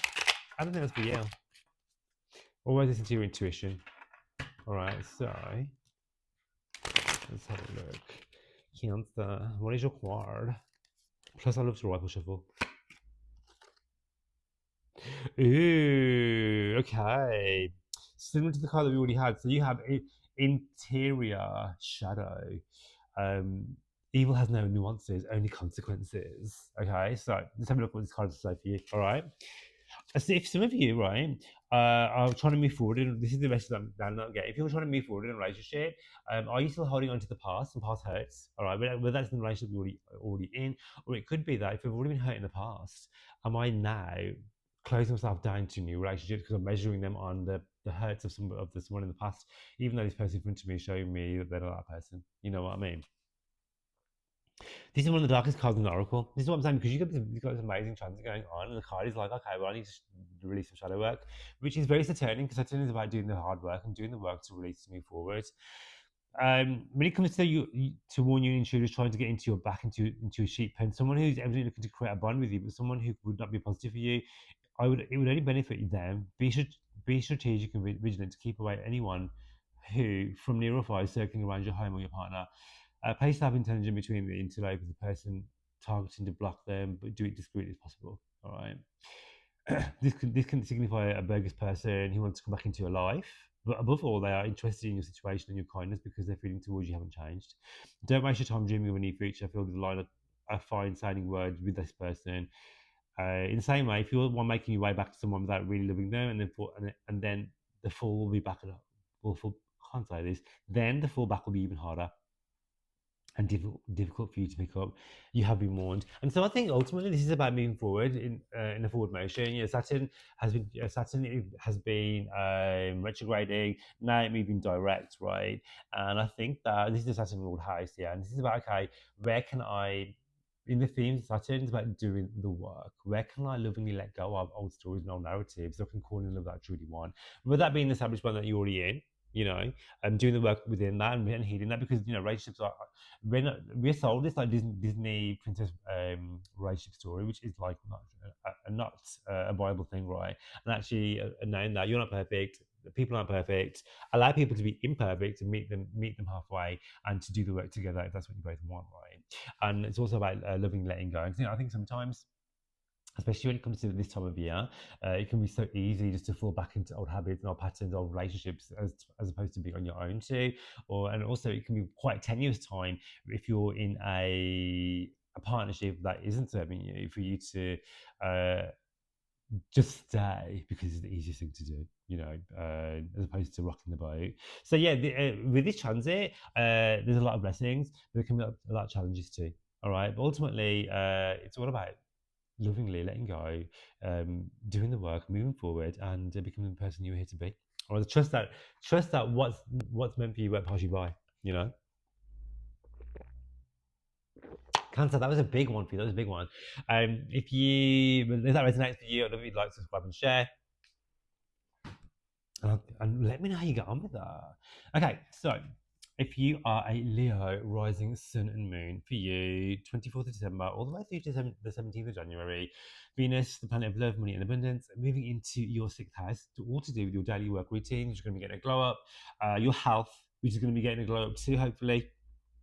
I don't think that's for you. Always listen to your intuition. All right, so let's have a look. Cancer, what is your card? Plus, I love to rifle shuffle. Ooh, okay. Similar to the card that we already had. So you have interior shadow. Evil has no nuances, only consequences. Okay, so let's have a look at what this card has to say for you. All right. So if some of you, right, are trying to move forward, and this is the message that I'm not getting. If you're trying to move forward in a relationship, are you still holding on to the past and past hurts? All right, whether that's in the relationship you're already in, or it could be that if you've already been hurt in the past, am I now closing myself down to new relationships because I'm measuring them on the hurts of someone in the past, even though this person in front of me is showing me that they're not that person. You know what I mean? This is one of the darkest cards in the Oracle. This is what I'm saying, because you've got this amazing transit going on, and the card is like, okay, well, I need to release some shadow work, which is very Saturnian, because Saturn is about doing the hard work and doing the work to release to move forward. When it comes to to warn you intruders trying to get into your back, into a sheep pen, someone who's evidently looking to create a bond with you, but someone who would not be positive for you, it would only benefit them. Be strategic and vigilant to keep away anyone who, from near or far, is circling around your home or your partner. Place have intelligence between the interlope of the person targeting to block them, but do it discreetly as possible. All right. This can signify a bogus person who wants to come back into your life, but above all, they are interested in your situation and your kindness because their feeling towards you haven't changed. Don't waste your time dreaming of a new future. Filled with the line of a fine sounding word with this person. In the same way, if you're one making your way back to someone without really loving them, and then the fall will be back at can't say this. Then the fall back will be even harder and difficult for you to pick up. You have been warned, and so I think ultimately this is about moving forward in a forward motion. You know, Saturn has been retrograding, now moving direct, right? And I think that this is the Saturn-ruled house, yeah, and this is about, okay, where can I, in the themes, Saturn is about doing the work. Where can I lovingly let go of old stories and old narratives so I can call in love that I truly want? Whether that being the established one that you're already in, you know, and doing the work within that and healing that, because, you know, relationships are, we're sold this like Disney princess relationship story, which is like not a viable thing, right? And actually, knowing that you're not perfect, people aren't perfect, allow people to be imperfect and meet them halfway, and to do the work together if that's what you both want, right? And it's also about loving, letting go. And I think sometimes, especially when it comes to this time of year, it can be so easy just to fall back into old habits and old patterns, old relationships, as opposed to being on your own too. And also it can be quite tenuous time if you're in a partnership that isn't serving you, for you to just stay because it's the easiest thing to do, you know, as opposed to rocking the boat. So yeah, with this transit, there's a lot of blessings, but there can be a lot of challenges too. All right, but ultimately, it's all about lovingly letting go, doing the work, moving forward, and becoming the person you're here to be. Or trust that what's meant for you won't pass you by. You know, Cancer. That was a big one for you. That was a big one. If that resonates for you, I'd love you to like, subscribe, and share. And let me know how you get on with that. Okay, so if you are a Leo rising sun and moon, for you, 24th of December all the way through to the 17th of January, Venus, the planet of love, money, and abundance, moving into your sixth house, all to do with your daily work routine, which is going to be getting a glow up, your health, which is going to be getting a glow up too, hopefully,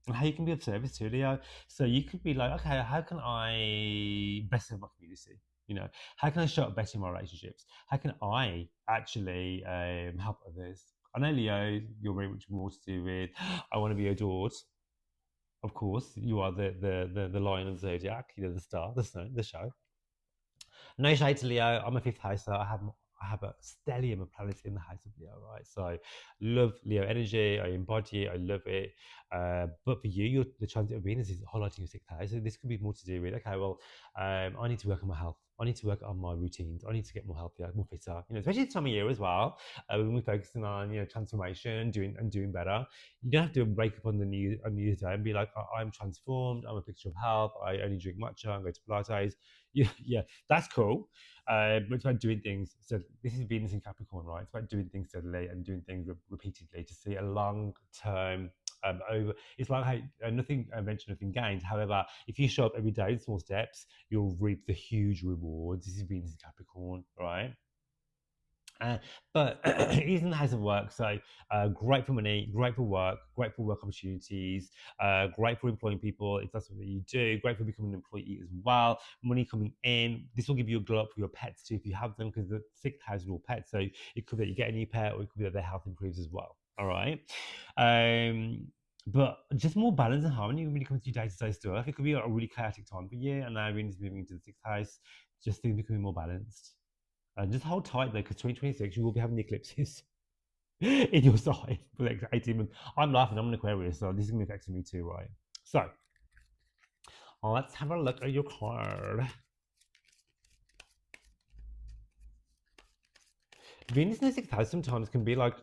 and how you can be of service to Leo. So you could be like, okay, how can I best serve my community? You know, how can I show up better in my relationships? How can I actually help others? I know, Leo, you're very much more to do with, I want to be adored. Of course, you are the lion of the zodiac, you know, the star, the sun, the show. No shade to Leo. I'm a fifth house, so I have a stellium of planets in the house of Leo, right? So love Leo energy. I embody it. I love it. But for you, the transit of Venus is highlighting your sixth house. So this could be more to do with, okay, well, I need to work on my health. I need to work on my routines. I need to get more healthier, more fitter. You know, especially this time of year as well, when we're focusing on, you know, transformation, doing better. You don't have to wake up on the New Year's Day and be like, I'm transformed. I'm a picture of health. I only drink matcha. I go to Pilates. Yeah, that's cool. But it's about doing things. So this is Venus in Capricorn, right? It's about doing things steadily and doing things repeatedly to see a long term over. It's like how nothing venture, nothing gained. However, if you show up every day in small steps, you'll reap the huge rewards. This is Venus in Capricorn, right? Uh, but it is in the house of work, so great for money, great for work opportunities, great for employing people if that's what you do, great for becoming an employee as well. Money coming in. This will give you a glow up for your pets too if you have them, because the sixth house is all pets, so it could be that you get a new pet, or it could be that their health improves as well. All right. But just more balance and harmony when it comes to your day-to-day stuff. It could be a really chaotic time for you, and now Venus moving into the sixth house, just things becoming more balanced. Just hold tight though, because 2026 you will be having the eclipses in your sign for the next 18 months. I'm laughing, I'm an Aquarius, so this is going to affect me too, right? So, let's have a look at your card. Venus in the sixth house sometimes can be like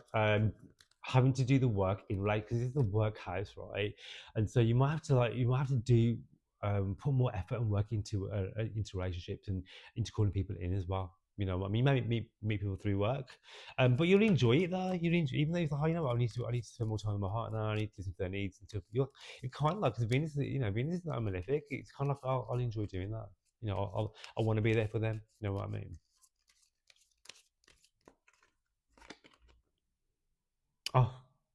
having to do the work in relate, because it's the work house, right? And so you might have to do put more effort and work into relationships and into calling people in as well. You know, I mean, maybe meet people through work, but you'll enjoy it though. You'll enjoy, even though it's like, oh, you know what, I need to spend more time with my partner. I need to listen to their needs and stuff. You're kind of like, because Venus, you know, Venus is not malefic. It's kind of like, oh, I'll enjoy doing that. You know, I want to be there for them. You know what I mean? Oh,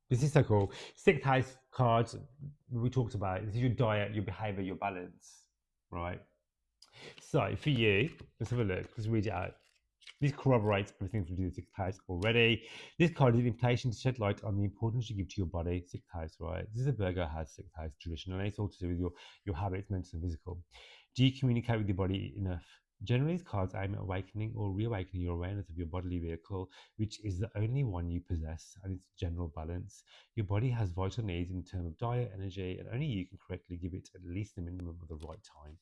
this is so cool. Sixth house cards we talked about. This is your diet, your behavior, your balance, right? So for you, let's have a look. Let's read it out. This corroborates everything from the sixth house already. This card is an invitation to shed light on the importance you give to your body, sixth house, right? This is a Virgo house, sixth house traditionally. It's all to do with your habits, mental and physical. Do you communicate with your body enough? Generally, these cards aim at awakening or reawakening your awareness of your bodily vehicle, which is the only one you possess, and its general balance. Your body has vital needs in terms of diet, energy, and only you can correctly give it at least the minimum at the right time.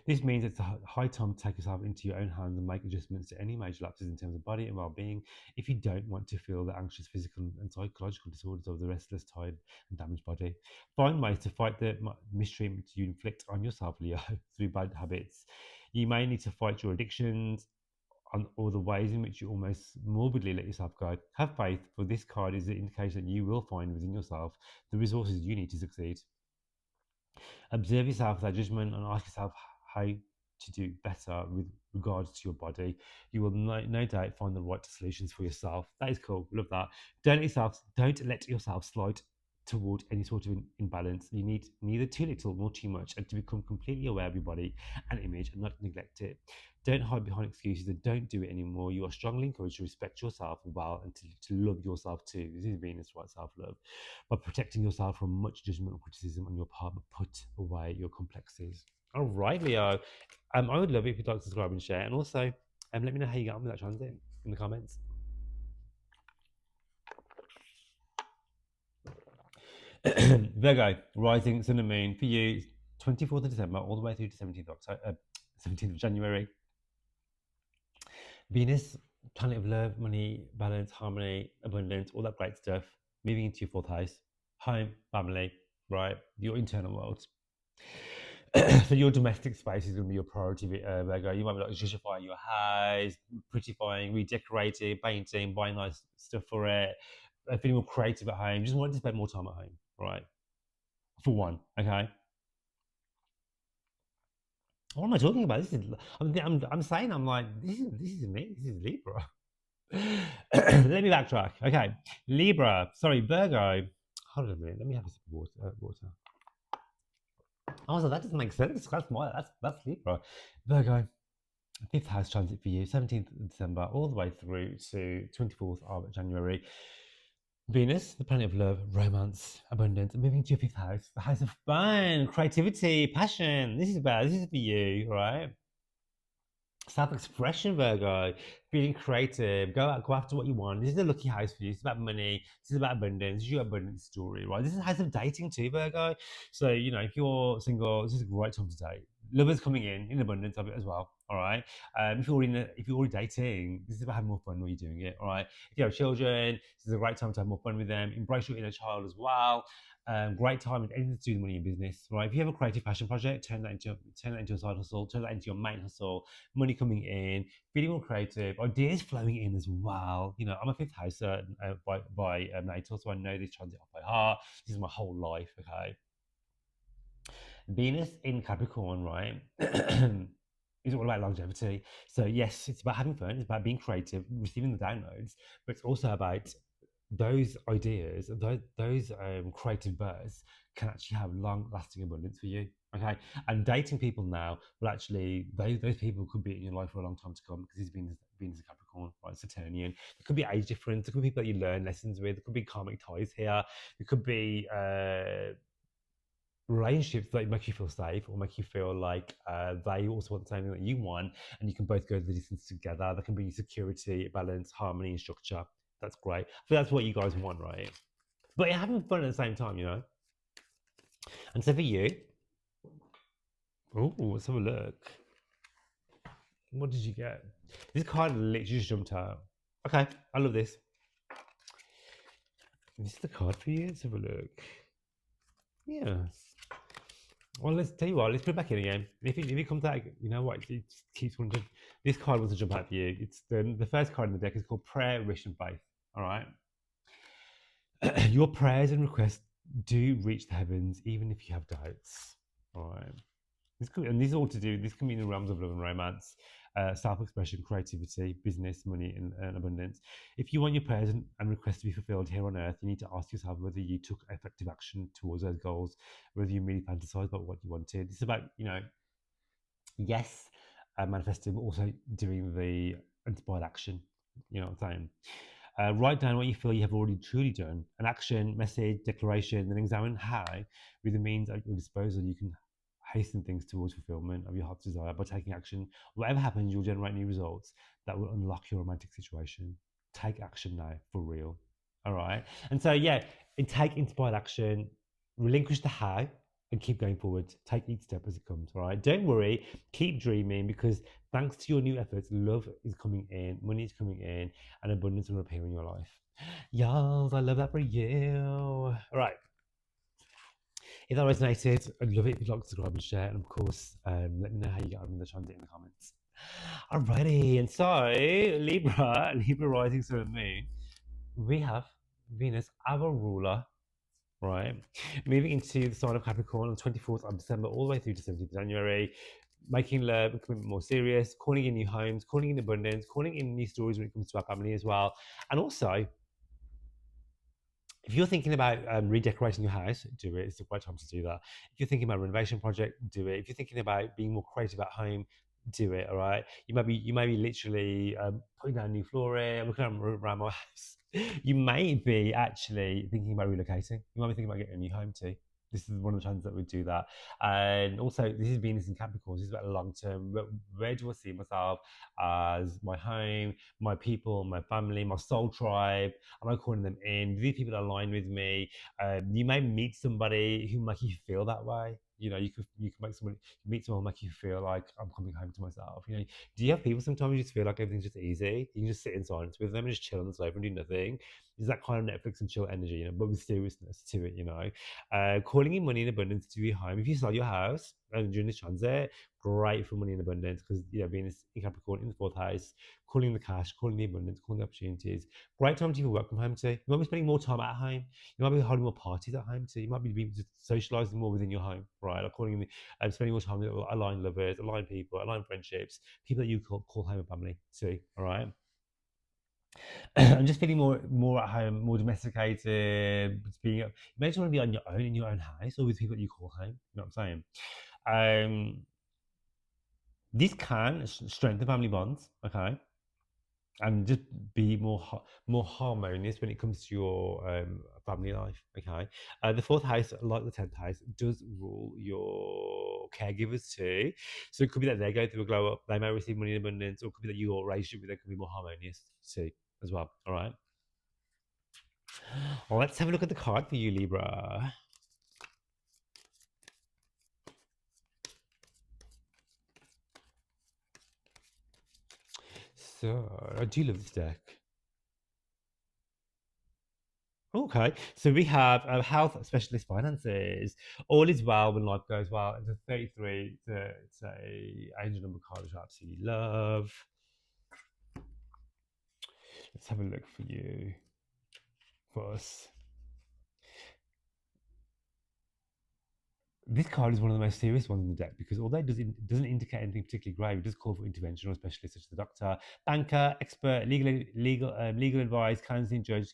This means it's a high time to take yourself into your own hands and make adjustments to any major lapses in terms of body and well-being if you don't want to feel the anxious physical and psychological disorders of the restless, tired, and damaged body. Find ways to fight the mistreatment you inflict on yourself, Leo, through bad habits. You may need to fight your addictions or the ways in which you almost morbidly let yourself go. Have faith, for this card is an indication that you will find within yourself the resources you need to succeed. Observe yourself without judgment and ask yourself how to do better with regards to your body. You will no doubt find the right solutions for yourself. That is cool. Love that. Don't let yourself slide toward any sort of imbalance. You need neither too little nor too much, and to become completely aware of your body and image and not neglect it. Don't hide behind excuses and don't do it anymore. You are strongly encouraged to respect yourself well and to love yourself too. This is Venus, right? Self-love. By protecting yourself from much judgment or criticism on your part, but put away your complexes. All right, Leo. I would love it if you'd like to subscribe and share. And also, let me know how you get on with that transit in the comments. Virgo, rising, sun and moon. For you, 24th of December all the way through to 17th of, 17th of January. Venus, planet of love, money, balance, harmony, abundance, all that great stuff. Moving into your fourth house. Home, family, right? Your internal world. So your domestic space is going to be your priority, Virgo. You might be like justifying your house, prettifying, redecorating, painting, buying nice stuff for it, feeling more creative at home. Just wanting to spend more time at home, right? For one, okay. What am I talking about? This is I'm saying I'm like this is me. This is Libra. Let me backtrack. Okay, Libra. Sorry, Virgo. Hold on a minute. Let me have a sip of water. Oh, so that doesn't make sense. That's Libra. Virgo. fifth house transit for you, 17th of December, all the way through to 24th of January. Venus, the planet of love, romance, abundance, moving to your fifth house, the house of fun, creativity, passion. This is for you, right? Self-expression, Virgo, feeling creative, go after what you want. This is a lucky house for you. It's about money. This is about abundance. This is your abundance story, right? This is a house of dating too, Virgo. So, you know, if you're single, this is a great time to date. Lovers coming in abundance of it as well. All right. If you're already dating, this is about having more fun while you're doing it. All right. If you have children, this is a great time to have more fun with them. Embrace your inner child as well. Great time with anything to do with money and business, right? If you have a creative passion project, turn that into a side hustle, turn that into your main hustle. Money coming in, feeling more creative, ideas flowing in as well. You know, I'm a fifth houser by natal, so I know this transit off by heart. This is my whole life. Okay, Venus in Capricorn, right? Is all about longevity. So yes, it's about having fun. It's about being creative, receiving the downloads, but it's also about those ideas, those creative bursts can actually have long-lasting abundance for you. Okay, and dating people now will actually those people could be in your life for a long time to come because he's been a Capricorn, right? Saturnian. There could be age difference. There could be people that you learn lessons with. There could be karmic ties here. There could be relationships that make you feel safe or make you feel like they also want the same thing that you want, and you can both go the distance together. That can bring you security, balance, harmony, and structure. That's great. So that's what you guys want, right? But you're having fun at the same time, you know. And so for you, oh, let's have a look. What did you get? This card literally just jumped out. Okay, I love this. This is the card for you. Let's have a look. Yeah. Well, let's tell you what. Let's put it back in again. If it comes out, you know what? It just keeps wanting. This card wants to jump out for you. It's the first card in the deck is called Prayer, Wish, and Faith. All right. Your prayers and requests do reach the heavens, even if you have doubts. All right. And these are all to do. This can be in the realms of love and romance, self-expression, creativity, business, money, and abundance. If you want your prayers and requests to be fulfilled here on earth, you need to ask yourself whether you took effective action towards those goals, whether you really fantasized about what you wanted. It's about, you know, yes, manifesting, but also doing the inspired action. You know what I'm saying? Write down what you feel you have already truly done, an action, message, declaration, then examine how, with the means at your disposal, you can hasten things towards fulfillment of your heart's desire by taking action. Whatever happens, you'll generate new results that will unlock your romantic situation. Take action now, for real. All right. And so, yeah, take inspired action, relinquish the how, and keep going forward. Take each step as it comes. All right. Don't worry. Keep dreaming because thanks to your new efforts, love is coming in, money is coming in, and abundance will appear in your life. Yes, I love that for you. All right. If that resonated, I'd love it if you'd like to subscribe and share. And of course, let me know how you get on in the transit in the comments. Alrighty, and so Libra rising sun and moon, we have Venus, our ruler, right? Moving into the sign of Capricorn on 24th of December all the way through to 17th of January, making love and commitment more serious, calling in new homes, calling in abundance, calling in new stories when it comes to our family as well. And also, if you're thinking about redecorating your house, do it. It's a great time to do that. If you're thinking about a renovation project, do it. If you're thinking about being more creative at home, do it. All right. You might be literally putting down new flooring. I'm looking around my house. You may be actually thinking about relocating. You might be thinking about getting a new home too. This is one of the times that we do that. And also, this is Venus in Capricorn. This is about long term. Where do I see myself as my home, my people, my family, my soul tribe? Am I calling them in? Do these people align with me? You may meet somebody who make you feel that way. You know, you could meet someone who make you feel like I'm coming home to myself. You know, do you have people sometimes you just feel like everything's just easy? You can just sit in silence with them and just chill on the sofa and do nothing. Is that kind of Netflix and chill energy, you know, but with seriousness to it, you know. Calling in money in abundance to your home. If you sell your house during this transit, great for money in abundance because Venus in Capricorn in the fourth house, calling the cash, calling the abundance, calling the opportunities. Great time to even work from home too. You might be spending more time at home. You might be holding more parties at home too. You might be socializing more within your home, right? Like calling spending more time with aligned lovers, aligned people, aligned friendships, people that you call home and family too. All right. I'm just feeling more at home, more domesticated. Being, you may just want to be on your own in your own house or with people that you call home. You know what I'm saying? This can strengthen family bonds, okay, and just be more harmonious when it comes to your family life. Okay, the fourth house, like the 10th house, does rule your caregivers too. So it could be that they go through a glow up, they may receive money in abundance, or it could be that your relationship with them could be more harmonious too, as well. All right. Well, let's have a look at the card for you, Libra. So I do love this deck. Okay, so we have health specialist finances. All is well when life goes well. It's a 33. It's a angel number card, which I absolutely love. Let's have a look for you, for us. This card is one of the most serious ones in the deck because although doesn't indicate anything particularly grave, it does call for intervention or specialists such as the doctor, banker, expert, legal advice, counselling, judge,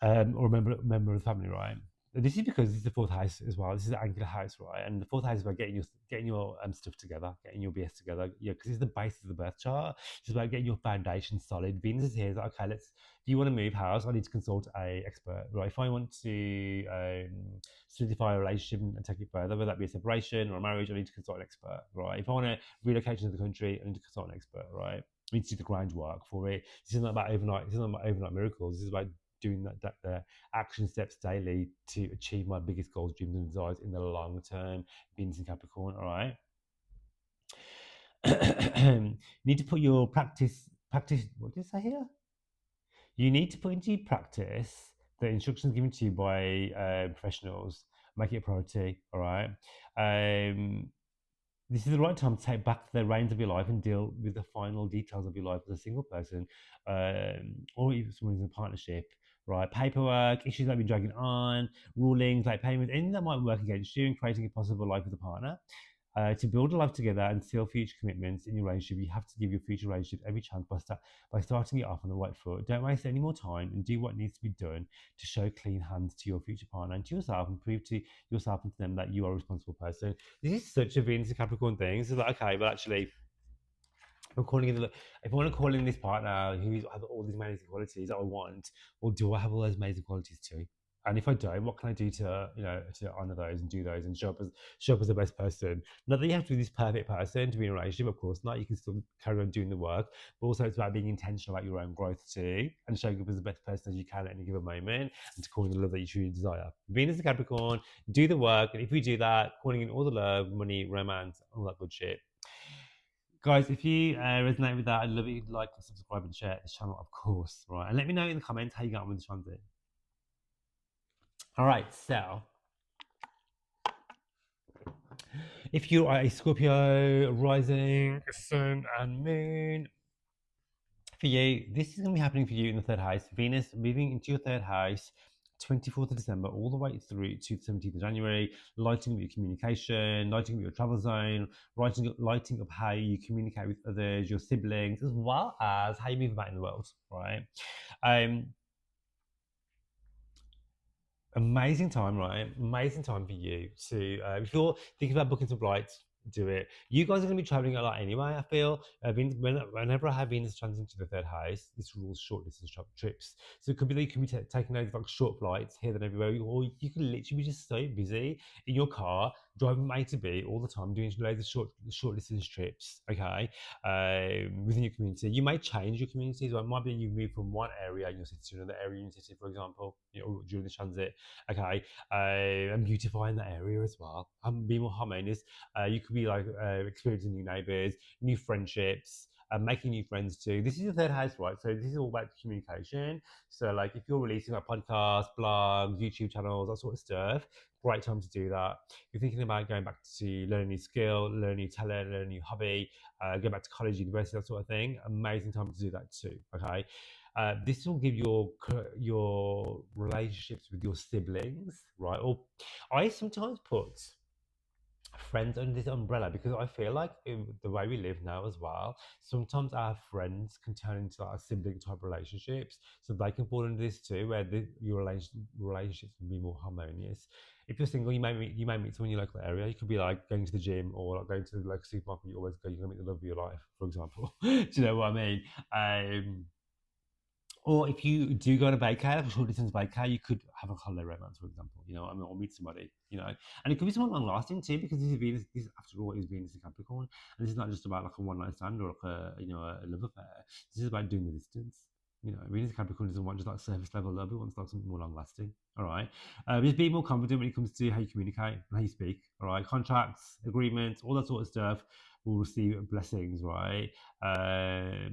or member of the family, right? This is because this is the fourth house as well. This is the angular house, right? And the fourth house is about getting your stuff together, getting your BS together. Yeah, because it's the basis of the birth chart. It's about getting your foundation solid. Venus is here. It's like, okay, let's. If you want to move house, I need to consult a expert, right? If I want to solidify a relationship and take it further, whether that be a separation or a marriage, I need to consult an expert, right? If I want to relocate to the country, I need to consult an expert, right? I need to do the groundwork for it. This is not about overnight. This is not about overnight miracles. This is about doing the action steps daily to achieve my biggest goals, dreams, and desires in the long term. Venus in Capricorn, all right. You need to put your practice. What did I say here? You need to put into practice the instructions given to you by professionals. Make it a priority, all right. Um, this is the right time to take back the reins of your life and deal with the final details of your life as a single person, or if someone in a partnership, right? Paperwork, issues that have been dragging on, rulings, late payments, anything that might work against you and creating a possible life with a partner. To build a life together and seal future commitments in your relationship, you have to give your future relationship every chance by starting it off on the right foot. Don't waste any more time and do what needs to be done to show clean hands to your future partner and to yourself, and prove to yourself and to them that you are a responsible person. This is such a Venus and Capricorn thing. So like, okay, but actually, I'm calling in. If I want to call in this partner who has all these amazing qualities that I want, well, do I have all those amazing qualities too? And if I don't, what can I do to to honor those and do those and show up as the best person? Not that you have to be this perfect person to be in a relationship, of course not. You can still carry on doing the work, but also it's about being intentional about your own growth too, and showing up as the best person as you can at any given moment, and to call in the love that you truly desire. Venus and Capricorn, do the work, and if we do that, calling in all the love, money, romance, all that good shit. Guys, if you resonate with that, I'd love it if you'd like, subscribe, and share this channel, of course, right? And let me know in the comments how you got on with this transit. All right, so if you are a Scorpio, rising, sun, and moon, for you, this is going to be happening for you in the third house. Venus moving into your third house, 24th of December, all the way through to the 17th of January, lighting up your communication, lighting up your travel zone, lighting up how you communicate with others, your siblings, as well as how you move about in the world, right? Amazing time, right? Amazing time for you to, if you're thinking about booking some flights, do it. You guys are going to be traveling a lot anyway, I feel. Whenever I have Venus transiting to the third house, this rules short distance trips. So it could be that you can be taking those like short flights here, then everywhere, or you can literally be just so busy in your car, driving from A to B all the time, doing loads of short distance trips, okay, within your community. You may change your community as well. It might be you move from one area in your city to another area in your city, for example, during the transit. Okay, and beautifying that area as well. Be more harmonious. You could be like experiencing new neighbors, new friendships, making new friends too. This is your third house, right? So this is all about communication. So like if you're releasing like podcasts, blogs, YouTube channels, that sort of stuff, great time to do that. If you're thinking about going back to learn a new skill, learn a new talent, learn a new hobby, go back to college, university, that sort of thing, amazing time to do that too. Okay. This will give your relationships with your siblings, right? Or I sometimes put friends under this umbrella because I feel like the way we live now as well, sometimes our friends can turn into like sibling type relationships, so they can fall into this too, where your relationships can be more harmonious. If you're single, you may meet someone in your local area. You could be like going to the gym or like going to the local supermarket. You always go. You're gonna meet the love of your life, for example. Do you know what I mean? Or if you do go on a vacay, like a short distance vacay, you could have a holiday romance, for example. You know, I mean, or meet somebody. You know, and it could be someone long lasting too, because this is Venus. This, after all, is Venus in Capricorn, and this is not just about like a one night stand or like a love affair. This is about doing the distance. You know, Venus in Capricorn doesn't want just like surface level love; it wants like something more long lasting. All right, just be more confident when it comes to how you communicate and how you speak. All right, contracts, agreements, all that sort of stuff will receive blessings, right?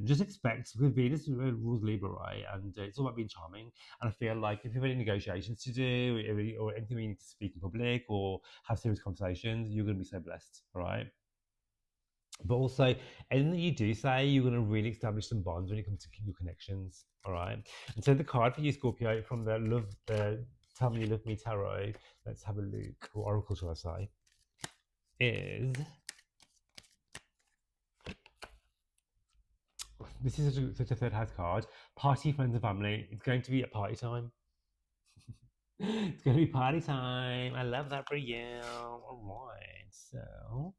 Just expect, because Venus rules Libra, right? And it's all about being charming. And I feel like if you have any negotiations to do, or anything you need to speak in public or have serious conversations, you're going to be so blessed, right? But also, anything that you do say, you're going to really establish some bonds when it comes to your connections, all right? And so the card for you, Scorpio, from the Tell Me You Love Me Tarot, let's have a look, or Oracle, shall I say, is... This is such a third house card. Party, friends, and family. It's going to be a party time. It's going to be party time. I love that for you. All right. So,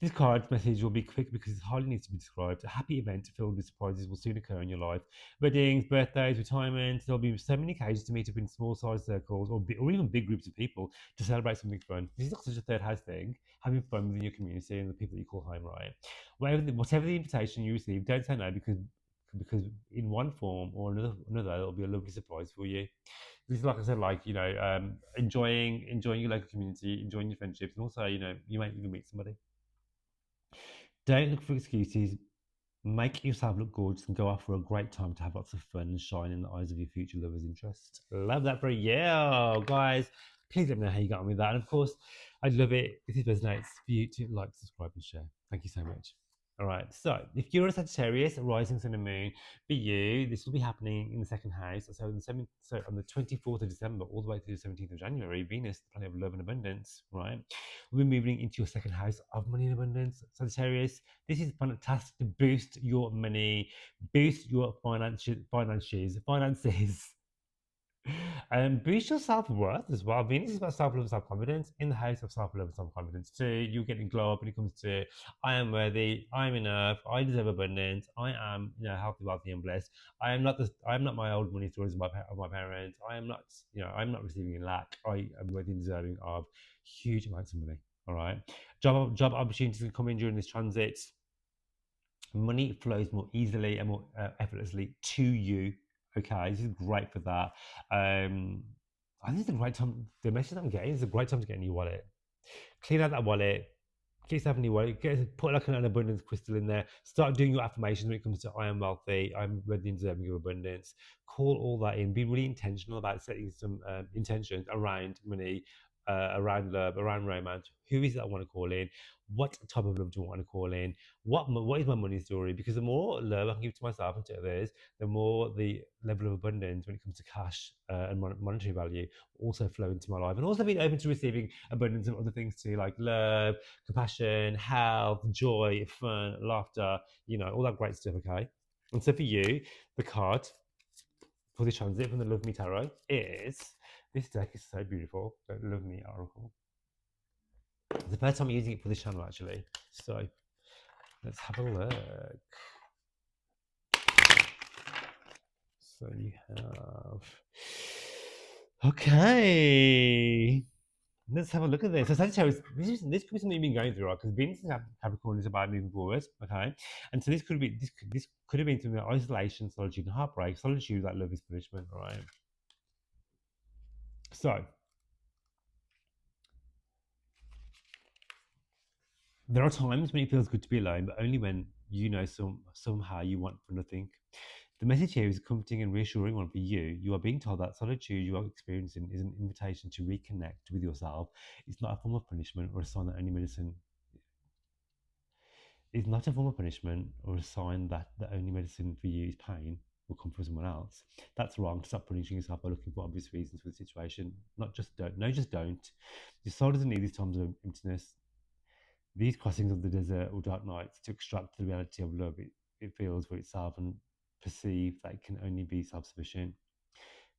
this card message will be quick because it hardly needs to be described. A happy event filled with surprises will soon occur in your life. Weddings, birthdays, retirements. There'll be so many occasions to meet up in small sized circles or even big groups of people to celebrate something fun. This is not such a third house thing. Having fun within your community and the people that you call home, right? Whatever the invitation you receive, don't say no, because in one form or another, it'll be a lovely surprise for you. This is, like I said, like, you know, enjoying your local community, enjoying your friendships, and also, you know, you might even meet somebody. Don't look for excuses. Make yourself look gorgeous and go off for a great time to have lots of fun and shine in the eyes of your future lover's interest. Love that for you, guys. Please let me know how you got on with that. And of course, I'd love it if it resonates for you to like, subscribe, and share. Thank you so much. All right, so if you're a Sagittarius, rising sun and moon, for you, this will be happening in the second house. So on the 24th of December, all the way to the 17th of January, Venus, the planet of love and abundance, right? We'll be moving into your second house of money and abundance, Sagittarius. This is fantastic to boost your money, boost your finances, and boost your self-worth as well. Venus is about self-love and self-confidence. In the house of self-love and self-confidence too, you're getting glow up when it comes to I am worthy, I am enough, I deserve abundance, I am, you know, healthy, wealthy, and blessed. I am not my old money stories of my parents. I am not, you know, I'm not receiving in lack. I am worthy and deserving of huge amounts of money. All right. Job opportunities can come in during this transit. Money flows more easily and more effortlessly to you. Okay, this is great for that. I think it's a great time. The message I'm getting is a great time to get a new wallet. Clean out that wallet. Get yourself a new wallet. Put like an abundance crystal in there. Start doing your affirmations when it comes to I am wealthy. I'm ready and deserving of abundance. Call all that in. Be really intentional about setting some intentions around money, around love, around romance. Who is it I want to call in? What type of love do I want to call in? What is my money story? Because the more love I can give to myself and to others, the more the level of abundance when it comes to cash and monetary value also flow into my life. And also being open to receiving abundance and other things too, like love, compassion, health, joy, fun, laughter, you know, all that great stuff, okay? And so for you, the card for this transit from the Love Me Tarot is, this deck is so beautiful, the Love Me Oracle. It's the first time I'm using it for this channel, actually. So let's have a look. So you have... Okay. Let's have a look at this. So Sagittarius, this could be something you've been going through, right? Because Venus in Capricorn is about moving forward, okay? And so this could have been something like isolation, solitude, and heartbreak. Solitude, like love is punishment, right? So there are times when it feels good to be alone, but only when you know somehow you want for nothing. The message here is a comforting and reassuring one for you. You are being told that solitude you are experiencing is an invitation to reconnect with yourself. It's not a form of punishment or a sign that only medicine. It's not a form of punishment or a sign that the only medicine for you is pain will come from someone else. That's wrong. Stop punishing yourself by looking for obvious reasons for the situation. Just don't. Your soul doesn't need these times of emptiness. These crossings of the desert or dark nights to extract the reality of love it feels for itself and perceive that it can only be self-sufficient.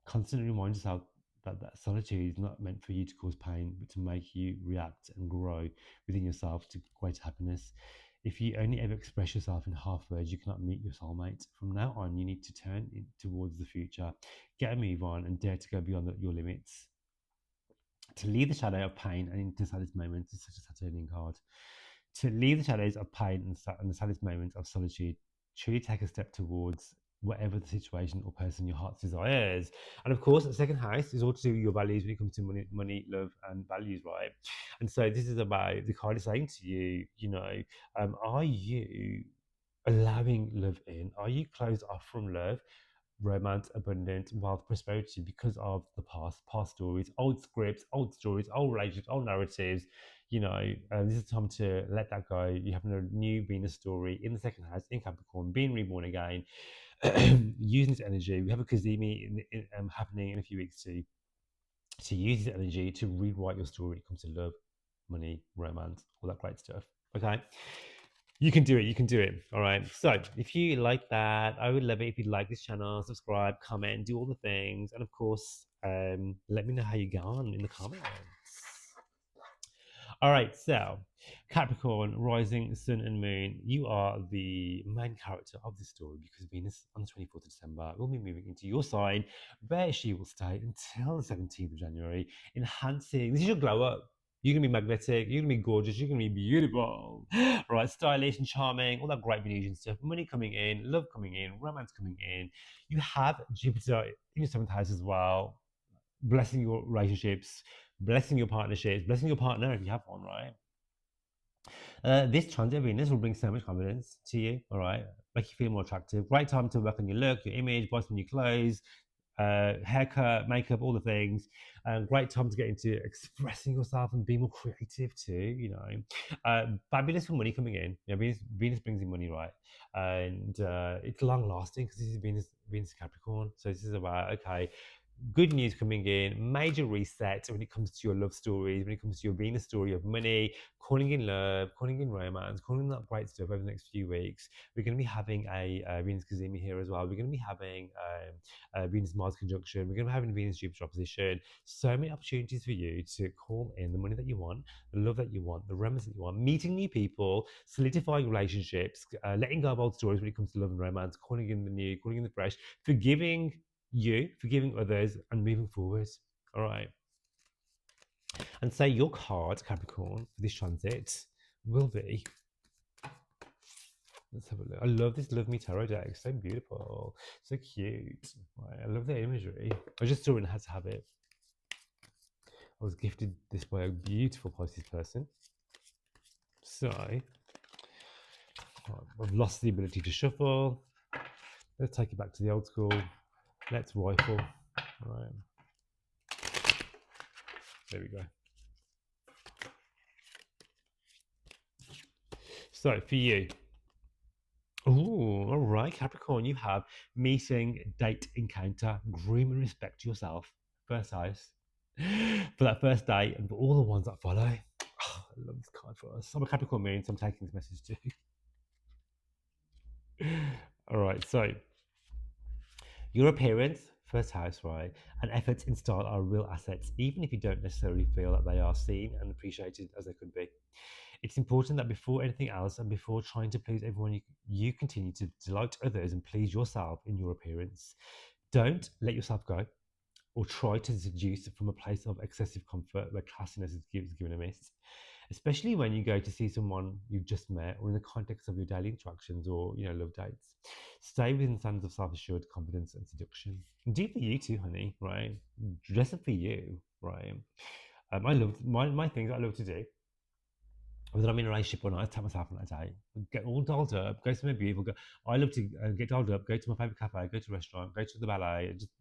Constantly remind yourself that solitude is not meant for you to cause pain, but to make you react and grow within yourself to greater happiness. If you only ever express yourself in half words, you cannot meet your soulmate. From now on, you need to turn towards the future, get a move on, and dare to go beyond your limits. To leave the shadow of pain and into the saddest moments is such a Saturnian card. To leave the shadows of pain and the saddest moments of solitude, truly take a step towards whatever the situation or person your heart desires. And of course, the second house is all to do with your values when it comes to money, love, and values, right? And so this is about the card is saying to you, are you allowing love in? Are you closed off from love, romance, abundance, wealth, prosperity because of the past stories, old scripts, old stories, old relationships, old narratives? This is time to let that go. You have a new Venus story in the second house in Capricorn, being reborn again, using this energy. We have a Kazemi happening in a few weeks to use this energy to rewrite your story when it comes to love, money, romance, all that great stuff. Okay. You can do it. You can do it. All right. So if you like that, I would love it if you like this channel, subscribe, comment, do all the things. And of course, let me know how you get on in the comments. All right, so Capricorn, rising, sun, and moon, you are the main character of this story because Venus on the 24th of December will be moving into your sign where she will stay until the 17th of January, enhancing. This is your glow up. You're going to be magnetic, you're going to be gorgeous, you're going to be beautiful, right? Stylish and charming, all that great Venusian stuff. Money coming in, love coming in, romance coming in. You have Jupiter in your seventh house as well, blessing your relationships, blessing your partnerships, blessing your partner if you have one, right? This transit Venus will bring so much confidence to you, all right? Make you feel more attractive. Great time to work on your look, your image, buy some new clothes, haircut, makeup, all the things. Great time to get into expressing yourself and be more creative too, fabulous for money coming in. Venus brings in money, right? And it's long lasting because this is Venus Capricorn. So this is about, okay, good news coming in, major reset when it comes to your love stories, when it comes to your Venus story of money, calling in love, calling in romance, calling in that great stuff over the next few weeks. We're going to be having a Venus Cazimi here as well. We're going to be having a Venus Mars conjunction. We're going to be having Venus Jupiter opposition. So many opportunities for you to call in the money that you want, the love that you want, the romance that you want, meeting new people, solidifying relationships, letting go of old stories when it comes to love and romance, calling in the new, calling in the fresh, forgiving others, and moving forward. All right. And so your card, Capricorn, for this transit will be. Let's have a look. I love this Love Me Tarot deck. So beautiful. So cute. Right. I love the imagery. I just saw it and had to have it. I was gifted this by a beautiful Pisces person. So I've lost the ability to shuffle. Let's take it back to the old school. Let's rifle. All right. There we go. So for you, all right, Capricorn, you have meeting, date, encounter, groom and respect yourself. First house. For that first date and for all the ones that follow. Oh, I love this card for us. I'm a Capricorn moon, so I'm taking this message too. All right, so your appearance, first house, right, and efforts in style are real assets, even if you don't necessarily feel that they are seen and appreciated as they could be. It's important that before anything else and before trying to please everyone, you continue to delight others and please yourself in your appearance. Don't let yourself go or try to seduce from a place of excessive comfort where classiness is given a miss, especially when you go to see someone you've just met or in the context of your daily interactions or love dates. Stay within standards of self-assured confidence and seduction. And do for you too, honey, right? Dress up for you, right? I love my things I love to do. Whether I'm in a relationship or not, I take myself on that day. Get all dolled up, go somewhere beautiful. I love to get dolled up, go to my favourite cafe, go to a restaurant, go to the ballet, and just,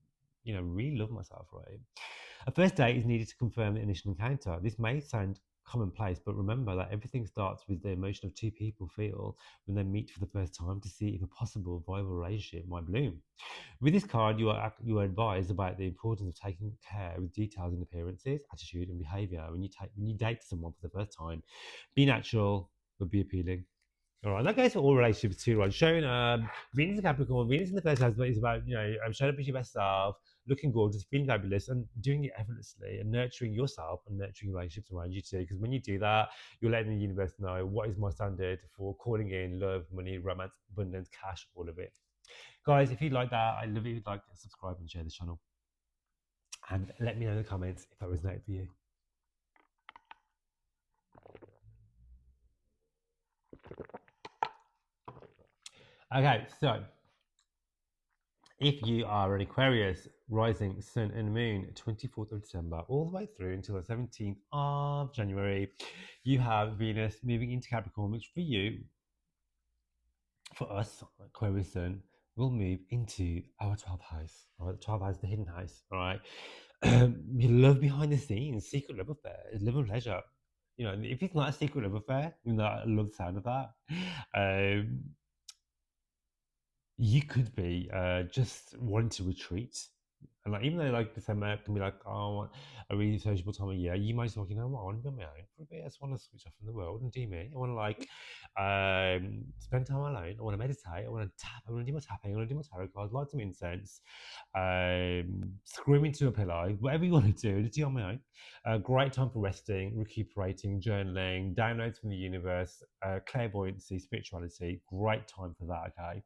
really love myself, right? A first date is needed to confirm the initial encounter. This may sound commonplace, but remember that everything starts with the emotion of two people feel when they meet for the first time to see if a possible viable relationship might bloom. With this card, you are advised about the importance of taking care with details in appearances, attitude, and behaviour when you date someone for the first time. Be natural, but be appealing. All right, that goes for all relationships too, right? Showing Venus in Capricorn, Venus in the first house is about showing up as your best self, looking gorgeous, feeling fabulous, and doing it effortlessly, and nurturing yourself and nurturing relationships around you too. Because when you do that, you're letting the universe know what is my standard for calling in love, money, romance, abundance, cash, all of it. Guys, if you like that, I love it if you'd like to subscribe and share the channel. And let me know in the comments if that resonated for you. Okay, so if you are an Aquarius, rising sun and moon, 24th of December, all the way through until the 17th of January, you have Venus moving into Capricorn, which for you, for us, Aquarius sun, will move into our 12th house. All right, the 12th house, the hidden house. All right. You love behind the scenes, secret love affair, love and pleasure. You know, if it's not a secret love affair, you know, I love the sound of that. Um, you could be just wanting to retreat. And like, even though like December can be like, oh, a really sociable time of year, you might just like, you know what, I want to be on my own for a bit. I just want to switch off from the world and do me. I want to like spend time alone. I want to meditate. I want to tap. I want to do my tapping. I want to do my tarot cards, light some incense, scream into a pillow, whatever you want to do, just do it on my own. Great time for resting, recuperating, journaling, downloads from the universe, clairvoyancy, spirituality. Great time for that, okay?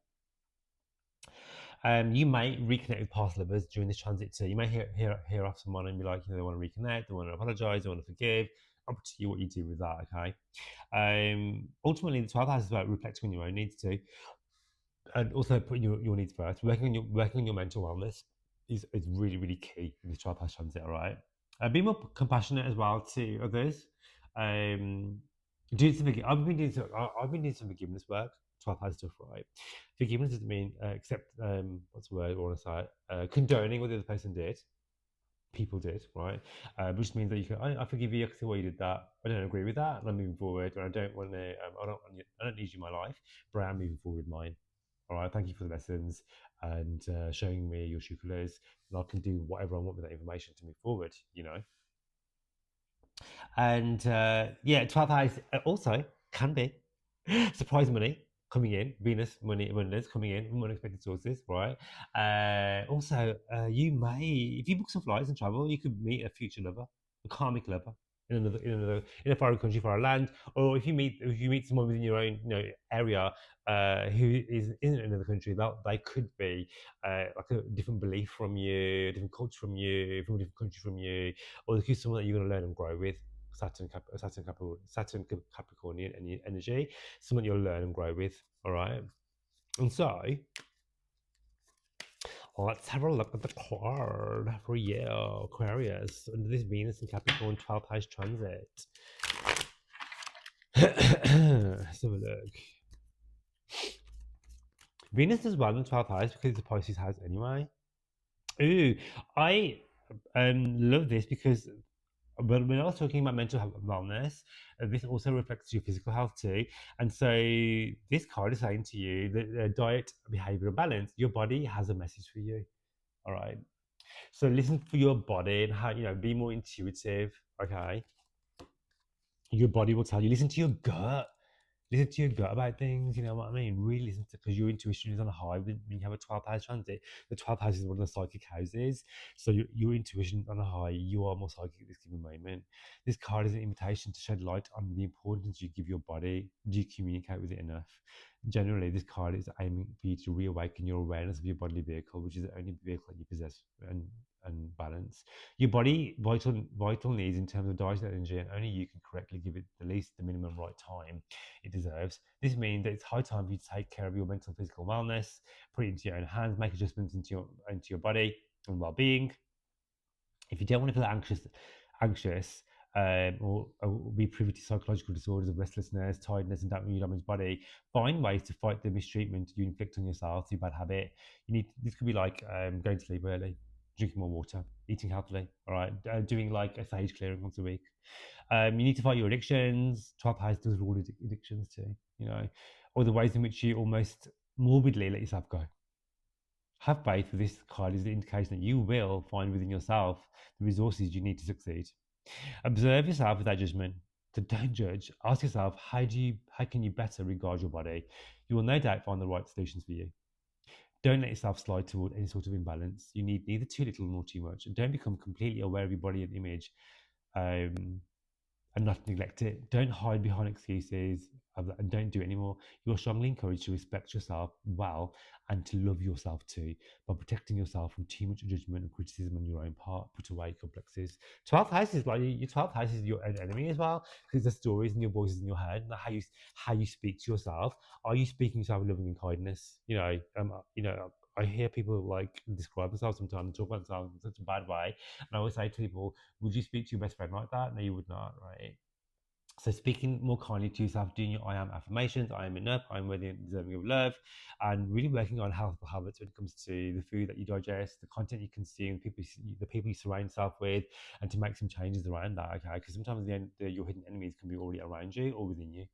You may reconnect with past lovers during this transit too. You may hear off someone and be like, you know, they want to reconnect, they want to apologize, they want to forgive. Up to you what you do with that, okay? Ultimately, the 12th house is about reflecting on your own needs too, and also putting your needs first. Working on your mental wellness is really, really key in this 12th house transit, all right? Be more compassionate as well to others. Do some I've been doing some forgiveness work. 12th house stuff, right? Forgiveness doesn't mean accept. What's the word I want to say? Condoning what the other person did. People did, right? Which means that you can. I forgive you. I see why you did that. I don't agree with that, and I'm moving forward. And I don't want to. I don't need you in my life, but I am moving forward with mine. All right. Thank you for the lessons and showing me your true colours, and I can do whatever I want with that information to move forward. You know. And yeah, 12th house also can be surprise money coming in, Venus money abundance coming in from unexpected sources, right? Also, you may, if you book some flights and travel, you could meet a future lover, a karmic lover. In a foreign country, foreign land, or if you meet someone within your own area who is in another country, that they could be like a different belief from you, a different culture from you, from a different country from you, or they could be someone that you're going to learn and grow with. Saturn Capricornian energy, someone you'll learn and grow with. All right. And so let's have a look at the card for you, Aquarius, under this Venus and Capricorn 12th house transit. Let's have a look. Venus does well in the 12th house because it's a Pisces house anyway. Ooh, I love this because but when I was talking about mental health wellness, this also reflects your physical health too. And so this card is saying to you that diet, behavior, and balance, your body has a message for you. All right. So listen for your body and how, be more intuitive. Okay. Your body will tell you, listen to your gut. Listen to your gut about things, you know what I mean? Really listen to, because your intuition is on a high when you have a 12th house transit. The 12th house is one of the psychic houses. So your intuition on a high, you are more psychic at this given moment. This card is an invitation to shed light on the importance you give your body. Do you communicate with it enough? Generally, this card is aiming for you to reawaken your awareness of your bodily vehicle, which is the only vehicle that you possess and balance. Your body vital needs in terms of diet and energy, and only you can correctly give it the minimum right time it deserves. This means that it's high time for you to take care of your mental and physical wellness, put it into your own hands, make adjustments into your body and well-being. If you don't want to feel anxious or be privy to psychological disorders of restlessness, tiredness, and your damaged body, find ways to fight the mistreatment you inflict on yourself through bad habit. This could be like going to sleep early, drinking more water, eating healthily, all right, doing like a sage clearing once a week. You need to fight your addictions. 12th house does all addictions too, or the ways in which you almost morbidly let yourself go. Have faith for this card is the indication that you will find within yourself the resources you need to succeed. Observe yourself without judgment. So don't judge. Ask yourself, how can you better regard your body? You will no doubt find the right solutions for you. Don't let yourself slide toward any sort of imbalance. You need neither too little nor too much. And don't become completely aware of your body and image, and not neglect it. Don't hide behind excuses and don't do it anymore. You're strongly encouraged to respect yourself well and to love yourself too by protecting yourself from too much judgment and criticism on your own part. Put away complexes. 12th house is like your 12th house is your own enemy as well, because the stories and your voices in your head and how you speak to yourself. Are you speaking to yourself with loving and kindness? I hear people like describe themselves sometimes and talk about themselves in such a bad way. And I always say to people, would you speak to your best friend like that? No, you would not, right? So speaking more kindly to yourself, doing your I am affirmations, I am enough, I am worthy and deserving of love, and really working on healthful habits when it comes to the food that you digest, the content you consume, the people you surround yourself with, and to make some changes around that, okay? Because sometimes your hidden enemies can be already around you or within you.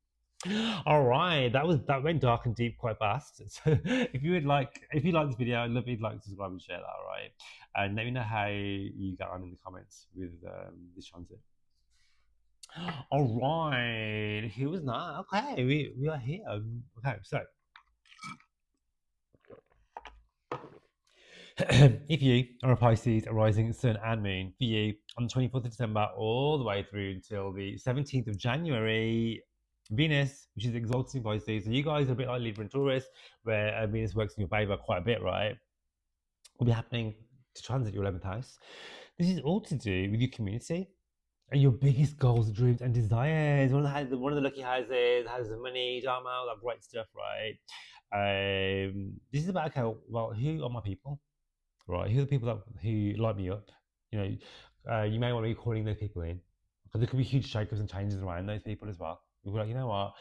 All right, that went dark and deep quite fast. So if you like this video, I'd love if you'd like to subscribe and share that, all right? And let me know how you get on in the comments with this transit. All right, here was not okay. We are here. Okay, so if you are a Pisces, a rising sun and moon, for you on the 24th of December all the way through until the 17th of January, Venus, which is exalted in Pisces, so you guys are a bit like Libra and Taurus, where Venus works in your favor quite a bit, right? Will be happening to transit your 11th house. This is all to do with your community and your biggest goals, dreams, and desires. One of the lucky houses, houses of money, dharma, all that great stuff, right? This is about, okay, well, who are my people, right? Who are the people who light me up? You may want to be calling those people in, because there could be huge shakeups and changes around those people as well. You'll be like, you know what?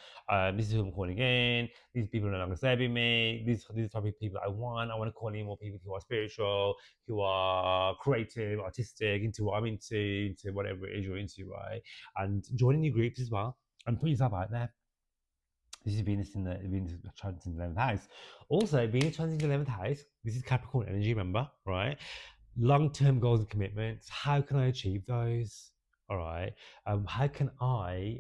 This is who I'm calling in. These people are no longer serving me. These are the type of people that I want. I want to call in more people who are spiritual, who are creative, artistic, into what I'm into whatever it is you're into, right? And joining new groups as well, and put yourself out there. This is Venus transit in the 11th house. Also, Venus transit in the 11th house. This is Capricorn energy, remember, right? Long-term goals and commitments. How can I achieve those? All right. How can I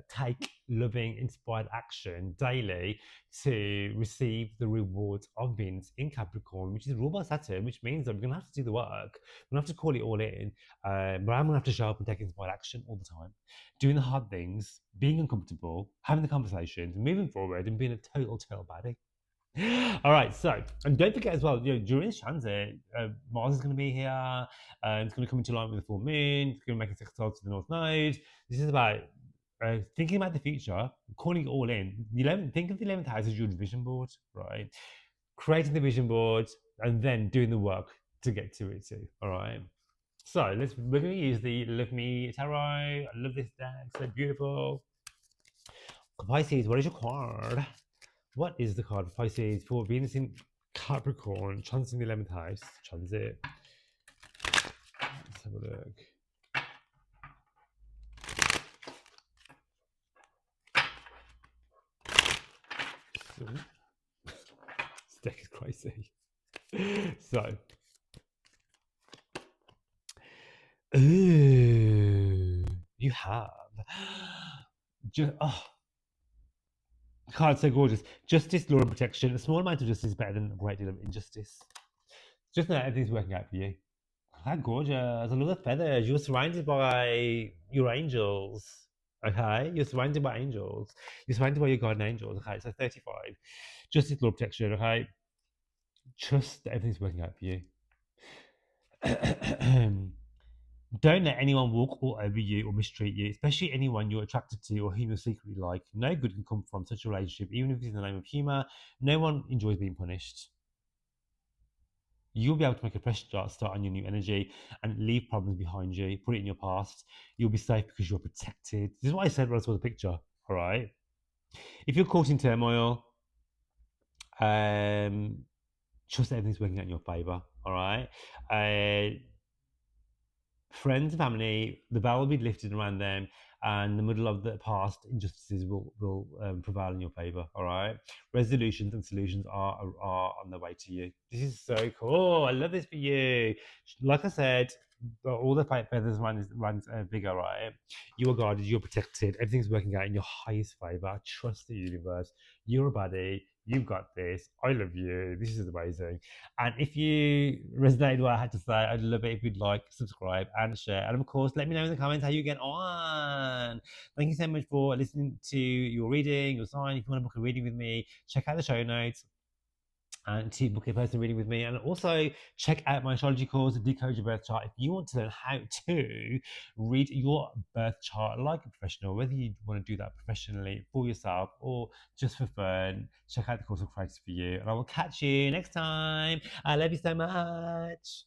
take loving, inspired action daily to receive the rewards of Venus in Capricorn, which is ruled by Saturn, which means that we're going to have to do the work. We're going to have to call it all in. But I'm going to have to show up and take inspired action all the time, doing the hard things, being uncomfortable, having the conversations, moving forward, and being a total tail baddie. All right, so, and don't forget as well, during this transit, Mars is going to be here, it's going to come into line with the full moon, it's going to make a sextile to the North Node. This is about thinking about the future, calling it all in. Think of the 11th house as your vision board, right? Creating the vision board and then doing the work to get to it too, all right? So we're going to use the Love Me Tarot. I love this deck, so beautiful. Pisces, what is your card? What is the card for Pisces for Venus in Capricorn, transiting the 11th house? Transit. Let's have a look. This deck is crazy. So. Ooh, you have. Card so gorgeous. Justice, law, and protection. A small amount of justice is better than a great deal of injustice. Just know everything's working out for you. How gorgeous. I love the feathers. You're surrounded by your angels. Okay? You're surrounded by angels. You're surrounded by your guardian angels. Okay? So 35. Justice, law, protection. Okay? Trust that everything's working out for you. Don't let anyone walk all over you or mistreat you, especially anyone you're attracted to or whom you secretly like. No good can come from such a relationship, even if it's in the name of humour. No one enjoys being punished. You'll be able to make a fresh start on your new energy and leave problems behind you, put it in your past. You'll be safe because you're protected. This is what I said when I saw the picture, all right? If you're caught in turmoil, trust that everything's working out in your favour, all right? Friends and family, the veil will be lifted around them, and the middle of the past injustices will prevail in your favor. All right, resolutions and solutions are on the way to you. This is so cool. I love this for you. Like I said, all the feathers runs bigger, right? You are guarded. You're protected. Everything's working out in your highest favor. Trust the universe. You're a baddie. You've got this. I love you. This is amazing. And if you resonated with what I had to say, I'd love it if you'd like, subscribe, and share. And of course, let me know in the comments how you get on. Thank you so much for listening to your reading, your sign. If you want to book a reading with me, check out the show notes and to book a personal reading with me. And also check out my astrology course, Decode Your Birth Chart, if you want to learn how to read your birth chart like a professional, whether you want to do that professionally for yourself or just for fun. Check out the course I've created for you. And I will catch you next time. I love you so much.